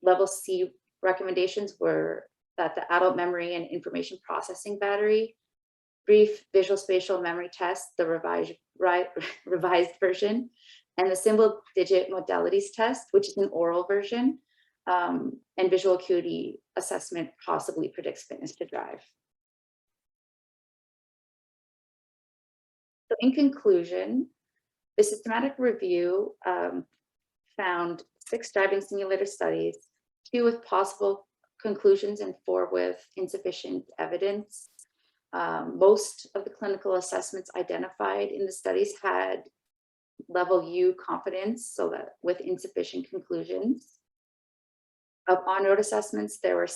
Level C recommendations were that the adult memory and information processing battery, brief visual spatial memory test, the revised version, and the symbol digit modalities test, which is an oral version, and visual acuity assessment possibly predicts fitness to drive. So in conclusion, the systematic review found 6 driving simulator studies, 2 with possible conclusions and 4 with insufficient evidence. Most of the clinical assessments identified in the studies had level U confidence, so that with insufficient conclusions. Of on-road assessments, there were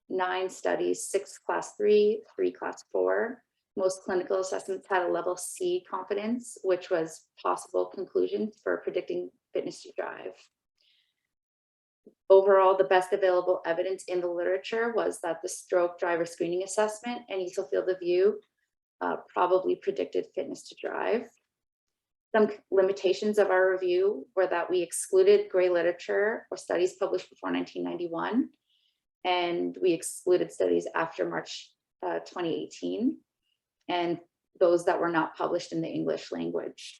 9 studies, 6 class 3, 3 class 4. Most clinical assessments had a level C confidence, which was possible conclusions for predicting fitness to drive. Overall, the best available evidence in the literature was that the stroke driver screening assessment and useful field of view probably predicted fitness to drive. Some limitations of our review were that we excluded gray literature or studies published before 1991, and we excluded studies after March 2018, and those that were not published in the English language.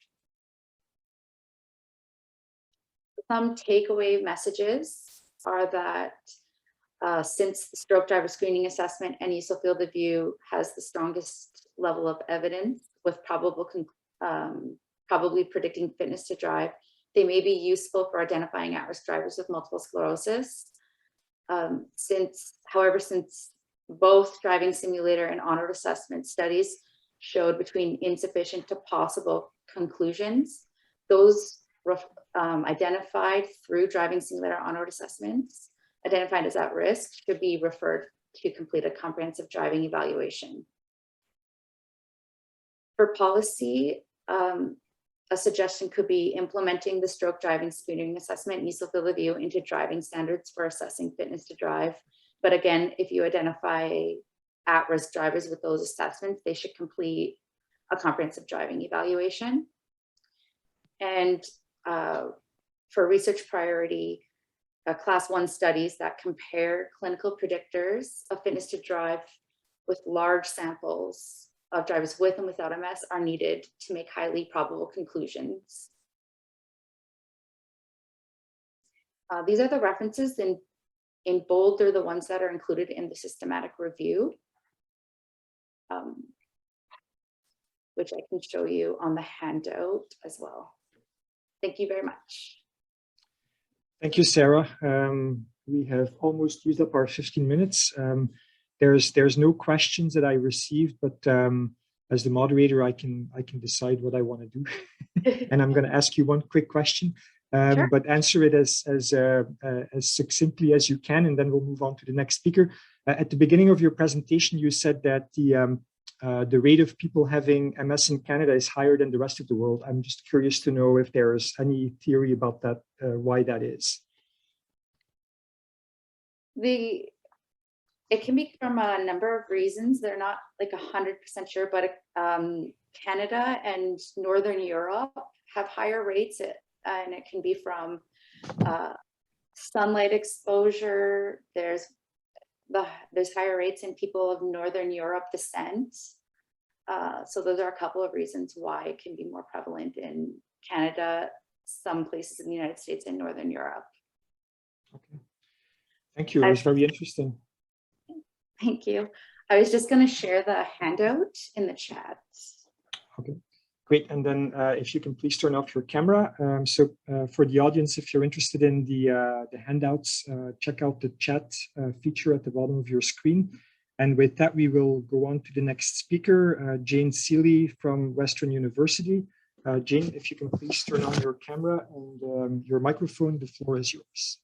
Some takeaway messages are that since the stroke driver screening assessment and useful field of view has the strongest level of evidence with probably predicting fitness to drive, they may be useful for identifying at-risk drivers with multiple sclerosis. However, since both driving simulator and on-road assessment studies showed between insufficient to possible conclusions, those identified through driving simulator on-road assessments, identified as at risk, should be referred to complete a comprehensive driving evaluation. For policy, a suggestion could be implementing the stroke driving screening assessment and useful field of view into driving standards for assessing fitness to drive. But again, if you identify at-risk drivers with those assessments, they should complete a comprehensive driving evaluation. And for research priority, class 1 studies that compare clinical predictors of fitness to drive with large samples of drivers with and without MS are needed to make highly probable conclusions. These are the references in bold. They're the ones that are included in the systematic review, which I can show you on the handout as well. Thank you very much. Thank you, Sarah. We have almost used up our 15 minutes. There's no questions that I received, but as the moderator, I can decide what I want to do. And I'm going to ask you one quick question, Sure. but answer it as succinctly as you can, and then we'll move on to the next speaker. At the beginning of your presentation, you said that the rate of people having MS in Canada is higher than the rest of the world. I'm just curious to know if there's any theory about that, why that is. It can be from a number of reasons. They're not like 100% sure, but Canada and Northern Europe have higher rates, and it can be from sunlight exposure. There's higher rates in people of Northern Europe descent. So those are a couple of reasons why it can be more prevalent in Canada, some places in the United States, and Northern Europe. Okay. Thank you. It was very interesting. Thank you. I was just going to share the handout in the chat. Okay, great. And then if you can please turn off your camera. For the audience, if you're interested in the handouts, check out the chat feature at the bottom of your screen. And with that, we will go on to the next speaker, Jane Seeley from Western University. Jane, if you can please turn on your camera and your microphone, the floor is yours.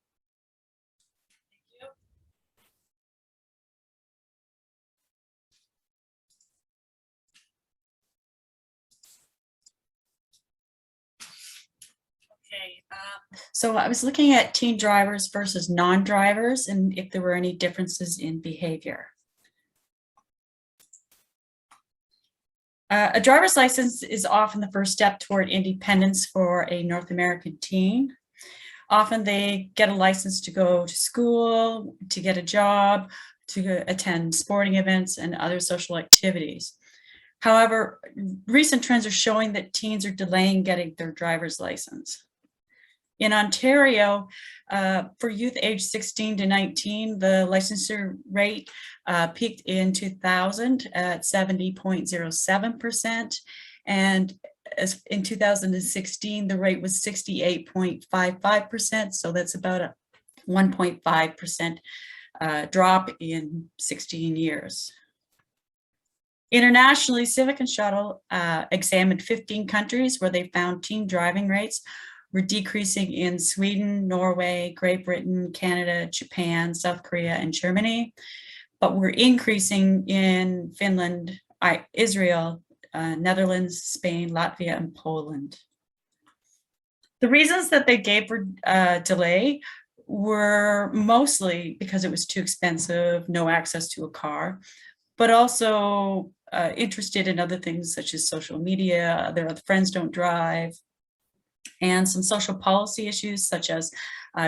So I was looking at teen drivers versus non-drivers and if there were any differences in behavior. A driver's license is often the first step toward independence for a North American teen. Often they get a license to go to school, to get a job, to attend sporting events and other social activities. However, recent trends are showing that teens are delaying getting their driver's license. In Ontario, for youth aged 16 to 19, the licensure rate peaked in 2000 at 70.07%. And in 2016, the rate was 68.55%. So that's about a 1.5% drop in 16 years. Internationally, Civic and Shuttle examined 15 countries where they found teen driving rates were decreasing in Sweden, Norway, Great Britain, Canada, Japan, South Korea, and Germany, but were increasing in Finland, Israel, Netherlands, Spain, Latvia, and Poland. The reasons that they gave for delay were mostly because it was too expensive, no access to a car, but also interested in other things such as social media, their other friends don't drive, and some social policy issues such as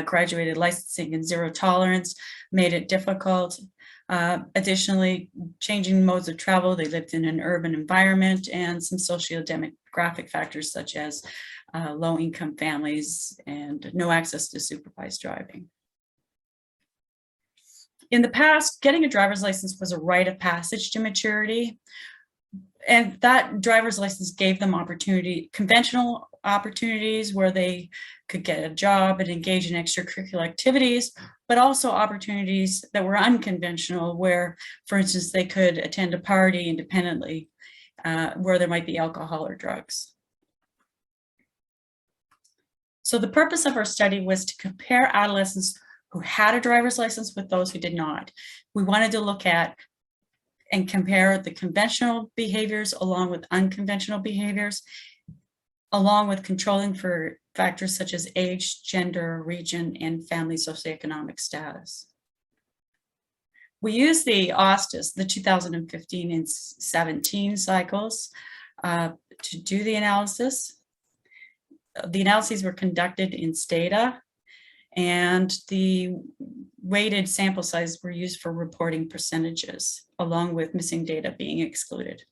graduated licensing and zero tolerance made it difficult. Additionally, changing modes of travel, they lived in an urban environment, and some socio-demographic factors such as low-income families and no access to supervised driving. In the past, getting a driver's license was a rite of passage to maturity, and that driver's license gave them conventional opportunities where they could get a job and engage in extracurricular activities, but also opportunities that were unconventional where, for instance, they could attend a party independently where there might be alcohol or drugs. So the purpose of our study was to compare adolescents who had a driver's license with those who did not. We wanted to look at and compare the conventional behaviors along with unconventional behaviors, along with controlling for factors such as age, gender, region, and family socioeconomic status. We used the OSTIS, the 2015 and 17 cycles, to do the analysis. The analyses were conducted in Stata, and the weighted sample size were used for reporting percentages, along with missing data being excluded.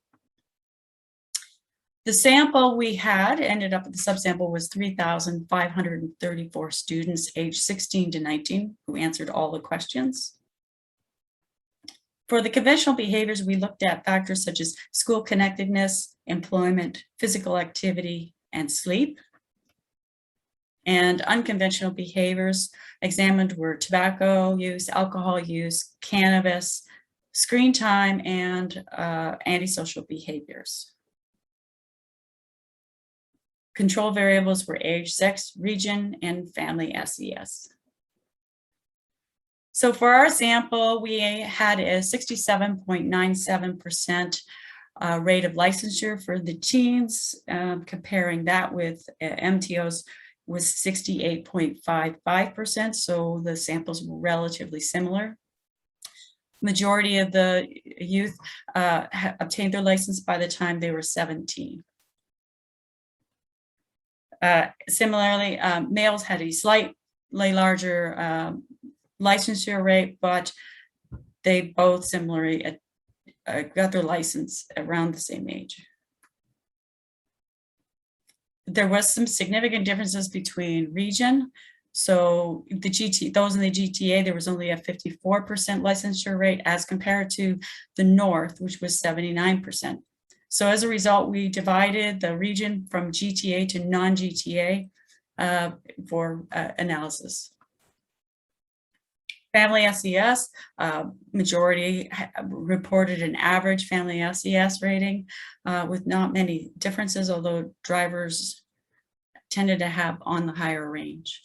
The sample we had ended up, the subsample was 3,534 students aged 16 to 19 who answered all the questions. For the conventional behaviors, we looked at factors such as school connectedness, employment, physical activity, and sleep. And unconventional behaviors examined were tobacco use, alcohol use, cannabis, screen time, and antisocial behaviors. Control variables were age, sex, region, and family SES. So for our sample, we had a 67.97% rate of licensure for the teens. Comparing that with MTOs was 68.55%, so the samples were relatively similar. Majority of the youth obtained their license by the time they were 17. Similarly, males had a slightly larger licensure rate, but they both similarly got their license around the same age. There was some significant differences between region. So those in the GTA, there was only a 54% licensure rate as compared to the North, which was 79%. So as a result, we divided the region from GTA to non-GTA for analysis. Family SES, majority reported an average family SES rating with not many differences, although drivers tended to have on the higher range.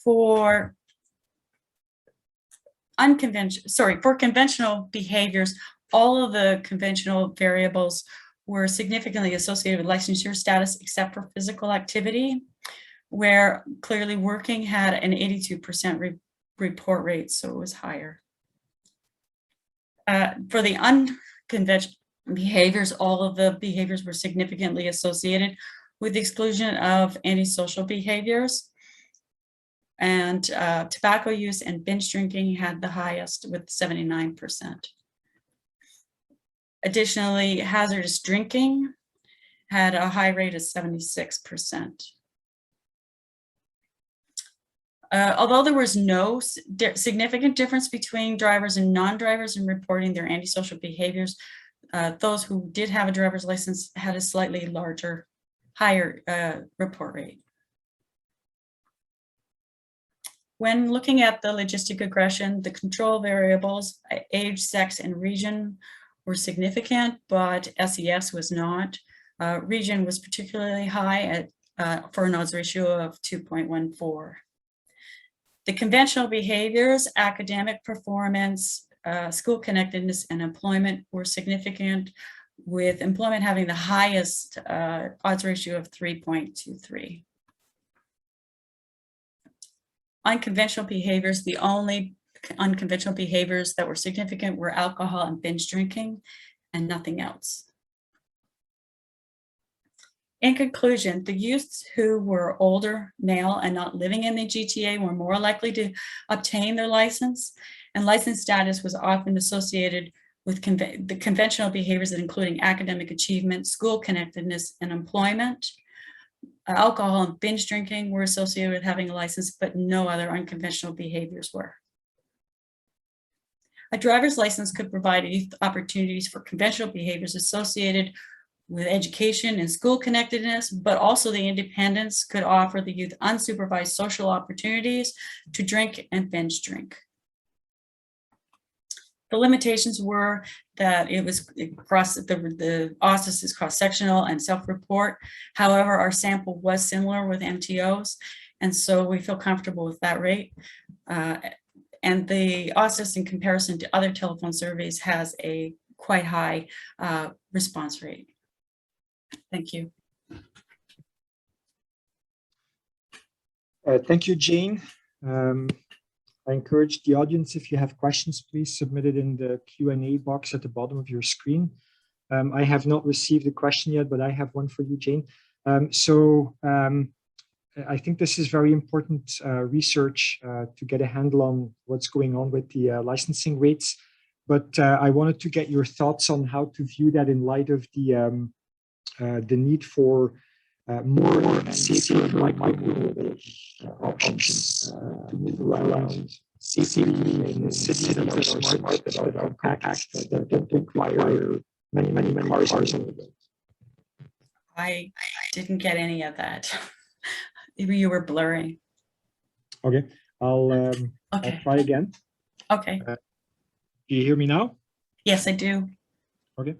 For conventional behaviors, all of the conventional variables were significantly associated with licensure status except for physical activity, where clearly working had an 82% report rate, so it was higher. For the unconventional behaviors, all of the behaviors were significantly associated with the exclusion of antisocial behaviors. And tobacco use and binge drinking had the highest with 79%. Additionally, hazardous drinking had a high rate of 76%. Although there was no significant difference between drivers and non-drivers in reporting their antisocial behaviors, those who did have a driver's license had a slightly higher report rate. When looking at the logistic regression, the control variables, age, sex, and region were significant, but SES was not. Region was particularly high for an odds ratio of 2.14. The conventional behaviors, academic performance, school connectedness, and employment were significant, with employment having the highest odds ratio of 3.23. Unconventional behaviors, the only unconventional behaviors that were significant were alcohol and binge drinking, and nothing else. In conclusion, the youths who were older, male, and not living in the GTA were more likely to obtain their license, and license status was often associated with the conventional behaviors, including academic achievement, school connectedness, and employment. Alcohol and binge drinking were associated with having a license, but no other unconventional behaviors were. A driver's license could provide youth opportunities for conventional behaviors associated with education and school connectedness, but also the independence could offer the youth unsupervised social opportunities to drink and binge drink. The limitations were that it was the OSIS is cross-sectional and self-report. However, our sample was similar with MTOs, and so we feel comfortable with that rate. And the OSIS, in comparison to other telephone surveys, has a quite high response rate. Thank you. Thank you, Jane. I encourage the audience, if you have questions, please submit it in the Q&A box at the bottom of your screen. I have not received a question yet, but I have one for you, Jane. I think this is very important research to get a handle on what's going on with the licensing rates. but I wanted to get your thoughts on how to view that in light of the need for more safer micro options to move around safely in a city that are smart, that are compact, that don't require many cars on the road. I didn't get any of that. You were blurring. Okay, I'll try again. Okay. Do you hear me now? Yes, I do. Okay.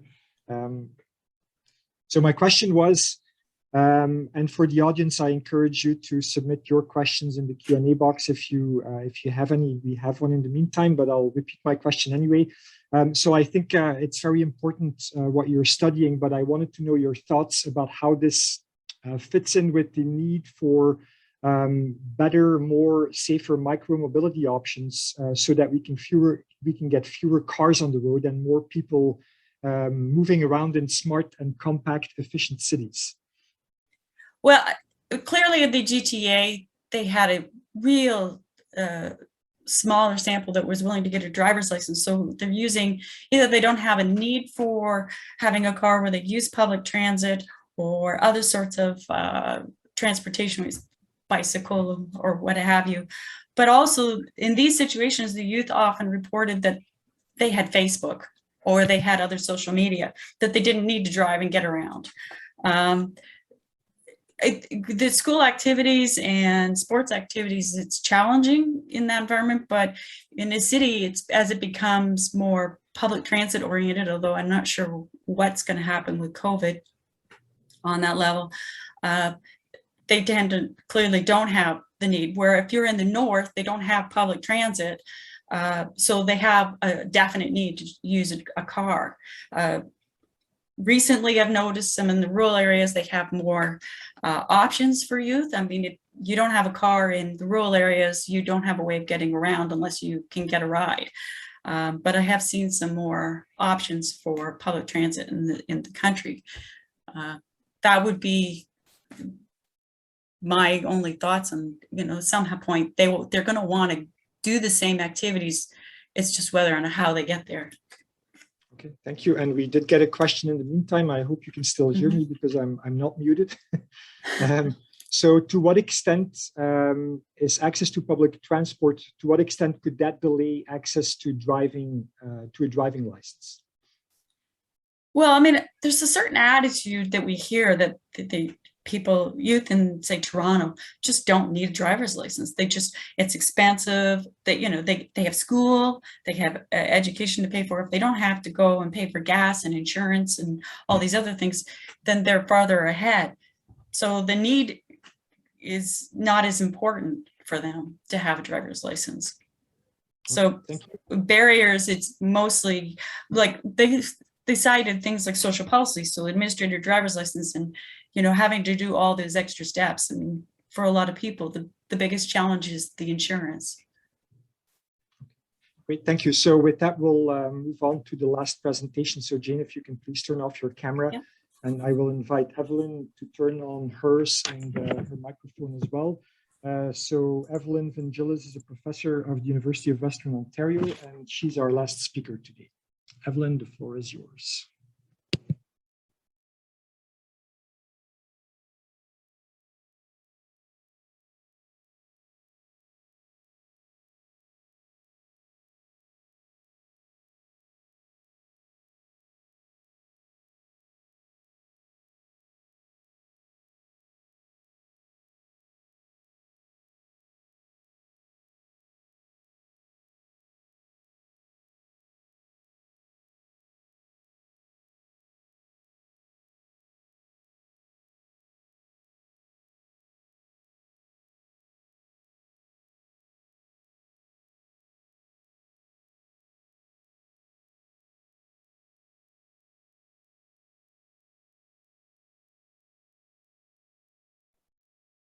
So my question was, and for the audience, I encourage you to submit your questions in the Q&A box if you have any. We have one in the meantime, but I'll repeat my question anyway. So I think it's very important what you're studying, but I wanted to know your thoughts about how this fits in with the need for better, more safer micro-mobility options so that we can get fewer cars on the road and more people moving around in smart and compact, efficient cities. Well, clearly in the GTA, they had a real smaller sample that was willing to get a driver's license. So they're using, either they don't have a need for having a car where they use public transit or other sorts of transportation, bicycle or what have you. But also in these situations, the youth often reported that they had Facebook or they had other social media, that they didn't need to drive and get around. The school activities and sports activities, it's challenging in that environment, but in a city, it's as it becomes more public transit oriented, although I'm not sure what's going to happen with COVID on that level. They tend to clearly don't have the need, where if you're in the north, they don't have public transit. So they have a definite need to use a car. Recently, I've noticed some in the rural areas, they have more options for youth. I mean, if you don't have a car in the rural areas, you don't have a way of getting around unless you can get a ride. But I have seen some more options for public transit in the country. That would be my only thoughts on, some point they're going to want to do the same activities. It's just whether and how they get there. Okay, thank you. And we did get a question in the meantime. I hope you can still hear me because I'm not muted. So to what extent is access to public transport, to what extent could that delay access to driving, to a driving license? Well, I mean, there's a certain attitude that we hear that youth in, say, Toronto just don't need a driver's license. It's expensive. They have school, they have education to pay for. If they don't have to go and pay for gas and insurance and all these other things, then they're farther ahead. So the need is not as important for them to have a driver's license. So barriers, it's mostly like they cited things like social policy, so administrator driver's license and having to do all those extra steps. I mean, for a lot of people, the biggest challenge is the insurance. Great, thank you. So with that, we'll move on to the last presentation. So Jane, if you can please turn off your camera. Yeah. And I will invite Evelyn to turn on hers and her microphone as well. So Evelyn Vangelis is a professor of the University of Western Ontario, and she's our last speaker today. Evelyn, the floor is yours.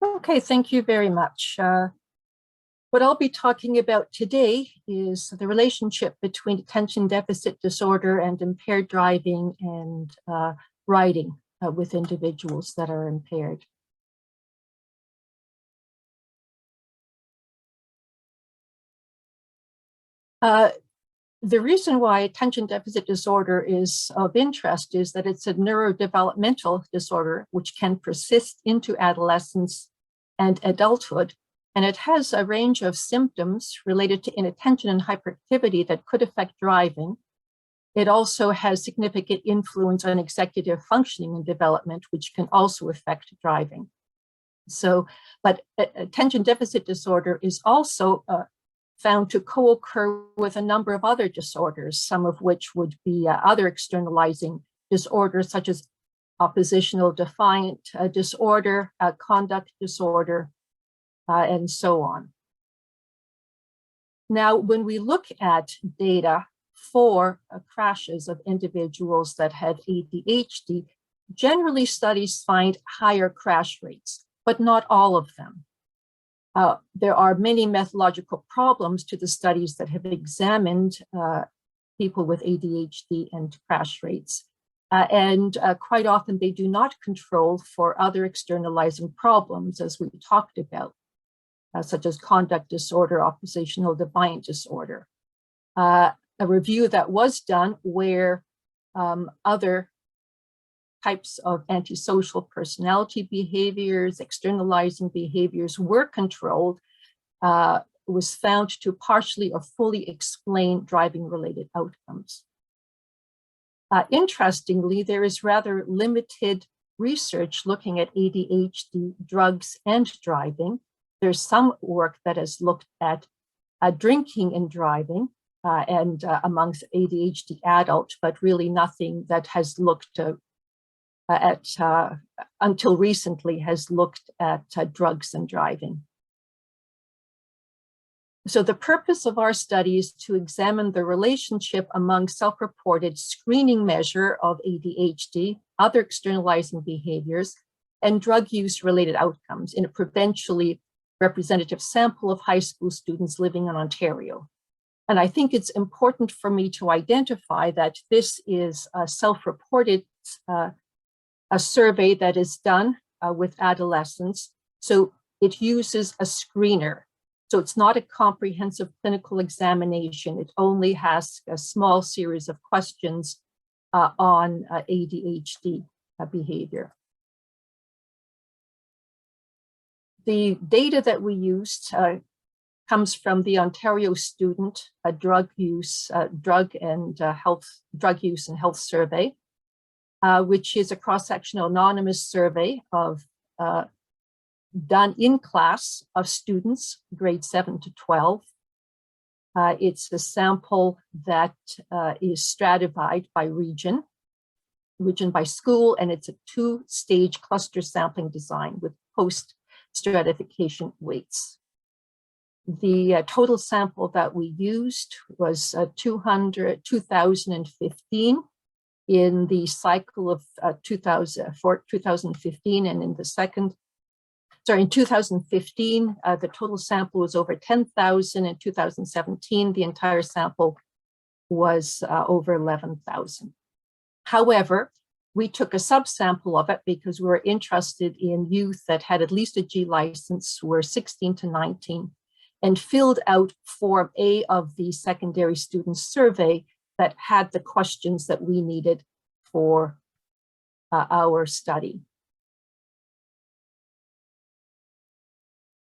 Okay, thank you very much. What I'll be talking about today is the relationship between attention deficit disorder and impaired driving and riding with individuals that are impaired. The reason why attention deficit disorder is of interest is that it's a neurodevelopmental disorder which can persist into adolescence and adulthood. And it has a range of symptoms related to inattention and hyperactivity that could affect driving. It also has significant influence on executive functioning and development, which can also affect driving. So, but attention deficit disorder is also found to co-occur with a number of other disorders, some of which would be other externalizing disorders such as oppositional defiant disorder, conduct disorder, and so on. Now, when we look at data for crashes of individuals that have ADHD, generally studies find higher crash rates, but not all of them. There are many methodological problems to the studies that have examined people with ADHD and crash rates. And quite often they do not control for other externalizing problems, as we talked about, such as conduct disorder, oppositional defiant disorder. A review that was done where other types of antisocial personality behaviors, externalizing behaviors were controlled, was found to partially or fully explain driving-related outcomes. Interestingly, there is rather limited research looking at ADHD, drugs, and driving. There's some work that has looked at drinking and driving and amongst ADHD adults, but really nothing that has looked until recently has looked at drugs and driving. So the purpose of our study is to examine the relationship among self-reported screening measure of ADHD, other externalizing behaviors, and drug use related outcomes in a provincially representative sample of high school students living in Ontario. And I think it's important for me to identify that this is a self-reported a survey that is done with adolescents. So it uses a screener. So it's not a comprehensive clinical examination. It only has a small series of questions on ADHD behavior. The data that we used comes from the Ontario Student Drug Use and Health Survey, which is a cross-sectional anonymous survey of done in class of students, grades 7 to 12. It's a sample that is stratified by region by school, and it's a two-stage cluster sampling design with post-stratification weights. The total sample that we used was 2015 in the cycle of 2015, and in the second, in 2015, the total sample was over 10,000. In 2017, the entire sample was over 11,000. However, we took a subsample of it because we were interested in youth that had at least a G license, were 16 to 19, and filled out Form A of the secondary student survey that had the questions that we needed for our study.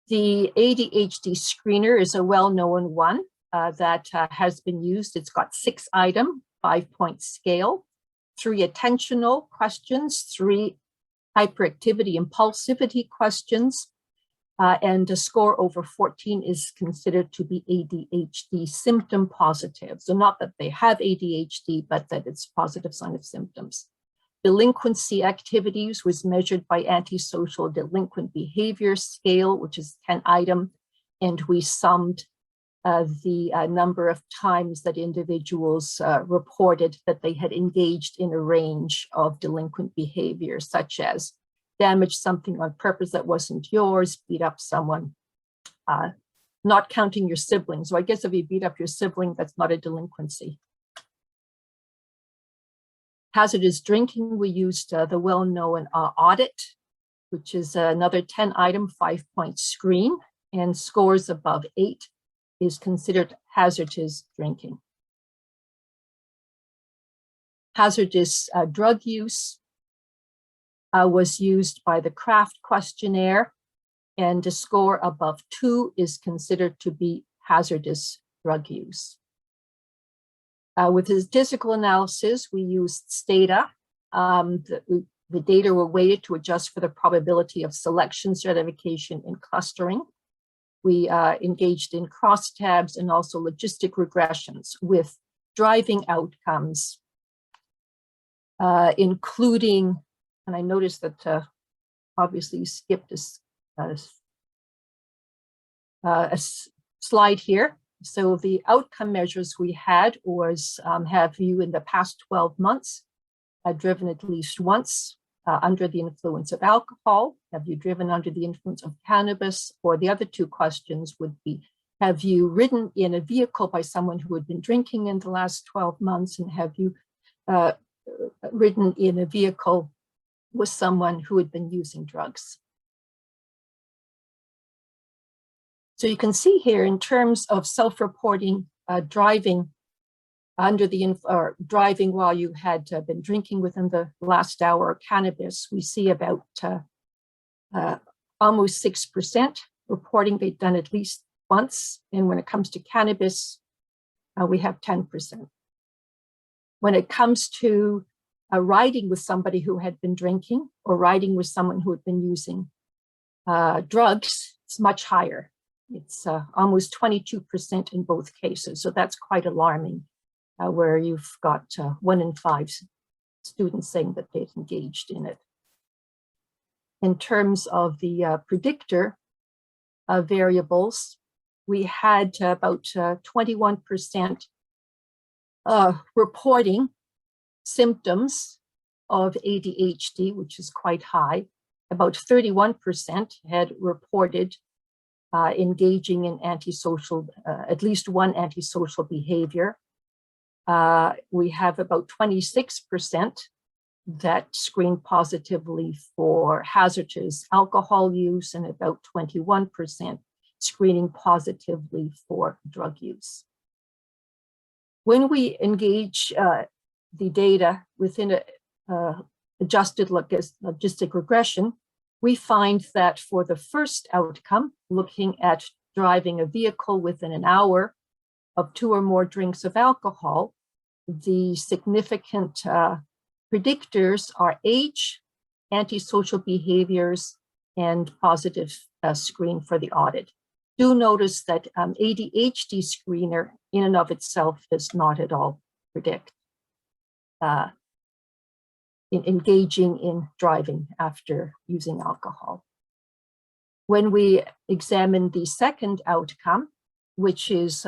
The ADHD screener is a well-known one that has been used. It's got 6-item, 5-point scale, 3 attentional questions, 3 hyperactivity, impulsivity questions, and a score over 14 is considered to be ADHD symptom positive. So not that they have ADHD, but that it's a positive sign of symptoms. Delinquency activities was measured by antisocial delinquent behavior scale, which is 10-item, and we summed the number of times that individuals reported that they had engaged in a range of delinquent behavior, such as damage something on purpose that wasn't yours, beat up someone, not counting your siblings. So I guess if you beat up your sibling, that's not a delinquency. Hazardous drinking, we used the well-known audit, which is another 10-item, 5-point screen, and scores above 8 is considered hazardous drinking. hazardous drug use was used by the Kraft questionnaire, and a score above 2 is considered to be hazardous drug use. With the statistical analysis, we used STATA. The data were weighted to adjust for the probability of selection, stratification, and clustering. We engaged in crosstabs and also logistic regressions with driving outcomes, including, and I noticed that obviously you skipped a slide here. So the outcome measures we had was have you in the past 12 months driven at least once under the influence of alcohol? Have you driven under the influence of cannabis? Or the other two questions would be, have you ridden in a vehicle by someone who had been drinking in the last 12 months? And have you ridden in a vehicle with someone who had been using drugs? So you can see here in terms of self-reporting driving under the or driving while you had been drinking within the last hour of cannabis, we see about almost 6% reporting they'd done at least once. And when it comes to cannabis, we have 10%. When it comes to riding with somebody who had been drinking or riding with someone who had been using drugs, it's much higher. It's almost 22% in both cases. So that's quite alarming, where you've got 1 in 5 students saying that they've engaged in it. In terms of the predictor variables, we had about 21% reporting symptoms of ADHD, which is quite high. About 31% had reported engaging in antisocial, at least one antisocial behavior. We have about 26% that screen positively for hazardous alcohol use, and about 21% screening positively for drug use. When we engage the data within a adjusted logistic regression, we find that for the first outcome, looking at driving a vehicle within an hour of 2 or more drinks of alcohol, the significant predictors are age, antisocial behaviors, and positive screen for the audit. Do notice that ADHD screener in and of itself does not at all predict in engaging in driving after using alcohol. When we examine the second outcome, which is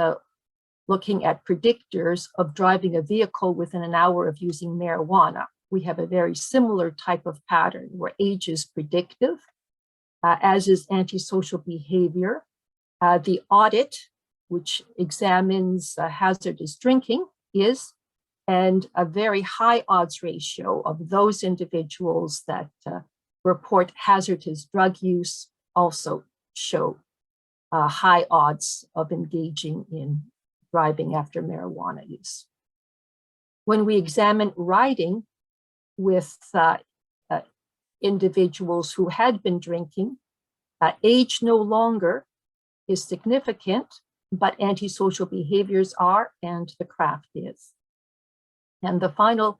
looking at predictors of driving a vehicle within an hour of using marijuana, we have a very similar type of pattern where age is predictive, as is antisocial behavior. The audit, which examines hazardous drinking, is, and a very high odds ratio of those individuals that report hazardous drug use also show high odds of engaging in driving after marijuana use. When we examine riding with individuals who had been drinking, age no longer is significant, but antisocial behaviors are, and the Kraft is. And the final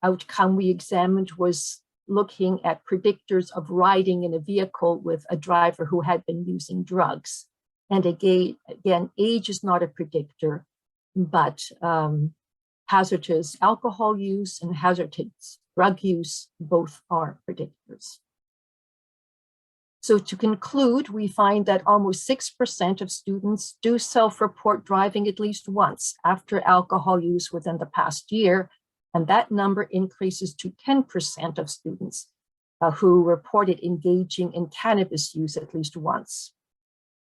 outcome we examined was looking at predictors of riding in a vehicle with a driver who had been using drugs. And again, age is not a predictor, but hazardous alcohol use and hazardous drug use both are predictors. So to conclude, we find that almost 6% of students do self-report driving at least once after alcohol use within the past year, and that number increases to 10% of students who reported engaging in cannabis use at least once,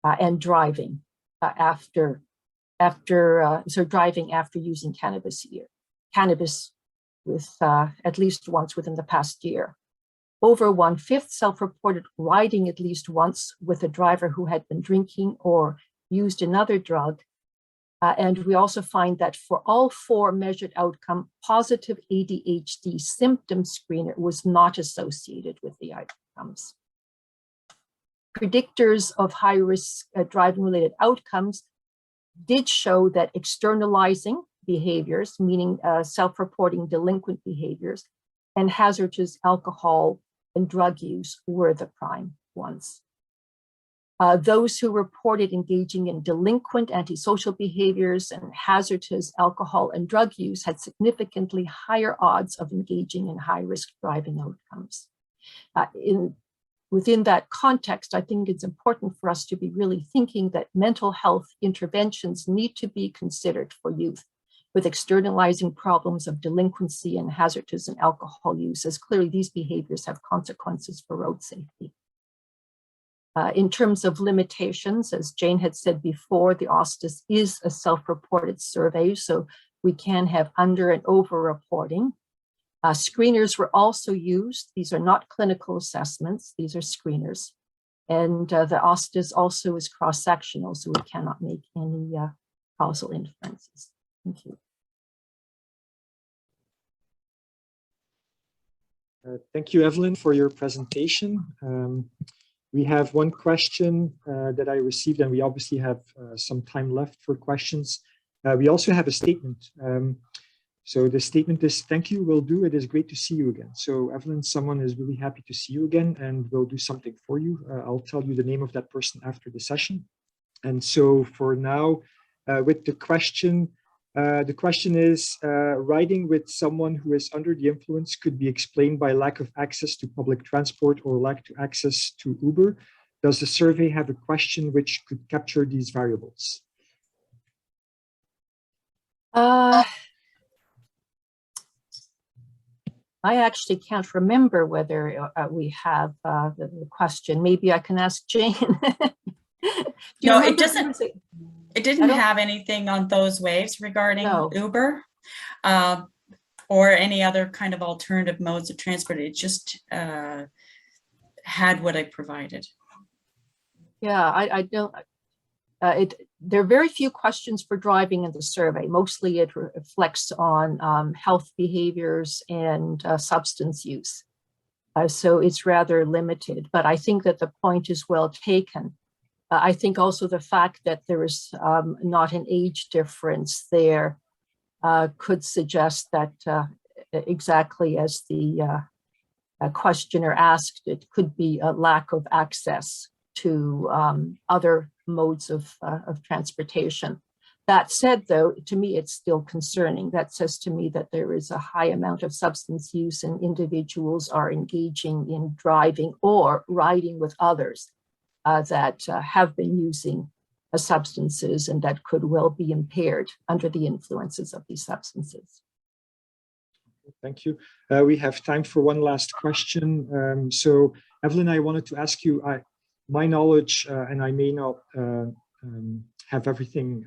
and driving driving after using cannabis with at least once within the past year. Over 1/5 self-reported riding at least once with a driver who had been drinking or used another drug, And we also find that for all 4 measured outcome, positive ADHD symptom screener was not associated with the outcomes. Predictors of high-risk driving-related outcomes did show that externalizing behaviors, meaning self-reporting delinquent behaviors, and hazardous alcohol and drug use were the prime ones. Those who reported engaging in delinquent antisocial behaviors and hazardous alcohol and drug use had significantly higher odds of engaging in high-risk driving outcomes. Within that context, I think it's important for us to be really thinking that mental health interventions need to be considered for youth with externalizing problems of delinquency and hazardous and alcohol use, as clearly these behaviors have consequences for road safety. In terms of limitations, as Jane had said before, the OSTIS is a self-reported survey, so we can have under and over reporting. Screeners were also used. These are not clinical assessments, these are screeners. And the OSTIS also is cross-sectional, so we cannot make any causal inferences. Thank you. Thank you, Evelyn, for your presentation. We have one question that I received, and we obviously have some time left for questions. We also have a statement. So the statement is, thank you, will do. It is great to see you again. So Evelyn, someone is really happy to see you again and will do something for you. I'll tell you the name of that person after the session. And so for now, with the question is, riding with someone who is under the influence could be explained by lack of access to public transport or lack of access to Uber. Does the survey have a question which could capture these variables? I actually can't remember whether we have the question. Maybe I can ask Jane. No, it doesn't. It didn't have anything on those waves regarding Uber or any other kind of alternative modes of transport. It just had what I provided. Yeah, I don't. There are very few questions for driving in the survey. Mostly it reflects on health behaviors and substance use. So it's rather limited, but I think that the point is well taken. I think also the fact that there is not an age difference there could suggest that exactly as the questioner asked, it could be a lack of access to other modes of transportation. That said, though, to me, it's still concerning. That says to me that there is a high amount of substance use and individuals are engaging in driving or riding with others that have been using substances and that could well be impaired under the influences of these substances. Thank you. We have time for one last question. So, Evelyn, I wanted to ask you, my knowledge, and I may not have everything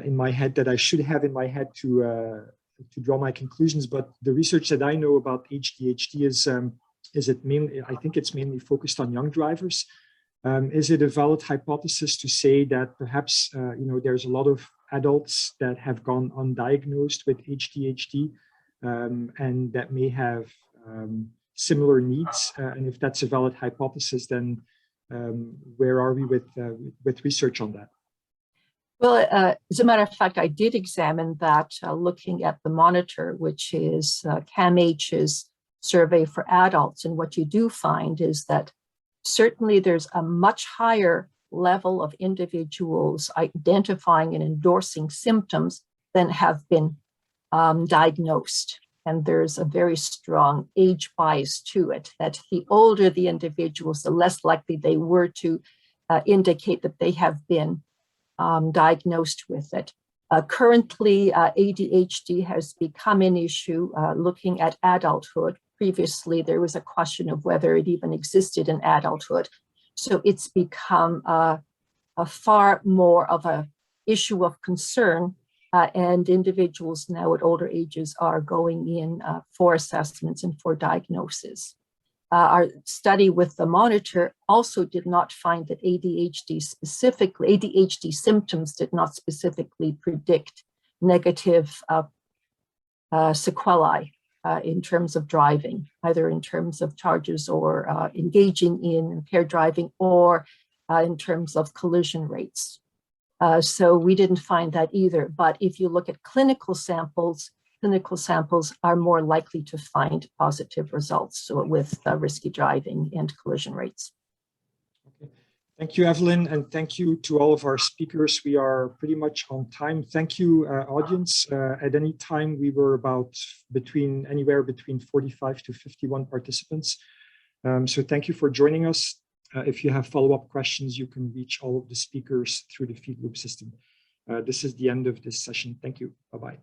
in my head that I should have in my head to draw my conclusions, but the research that I know about ADHD is it mainly, I think it's mainly focused on young drivers. Is it a valid hypothesis to say that perhaps there's a lot of adults that have gone undiagnosed with ADHD and that may have similar needs? And if that's a valid hypothesis, then where are we with research on that? Well, as a matter of fact, I did examine that looking at the monitor, which is CAMH's survey for adults. And what you do find is that certainly there's a much higher level of individuals identifying and endorsing symptoms than have been diagnosed. And there's a very strong age bias to it, that the older the individuals, the less likely they were to indicate that they have been diagnosed with it. Currently, ADHD has become an issue looking at adulthood. Previously, there was a question of whether it even existed in adulthood. So it's become a far more of an issue of concern, and individuals now at older ages are going in for assessments and for diagnosis. our study with the monitor also did not find that ADHD symptoms did not specifically predict negative sequelae in terms of driving, either in terms of charges or engaging in impaired driving or in terms of collision rates. So we didn't find that either. But if you look at clinical samples are more likely to find positive results with risky driving and collision rates. Okay. Thank you, Evelyn, and thank you to all of our speakers. We are pretty much on time. Thank you, audience. At any time, we were anywhere between 45 to 51 participants. So thank you for joining us. If you have follow-up questions, you can reach all of the speakers through the feed loop system. This is the end of this session. Thank you. Bye-bye.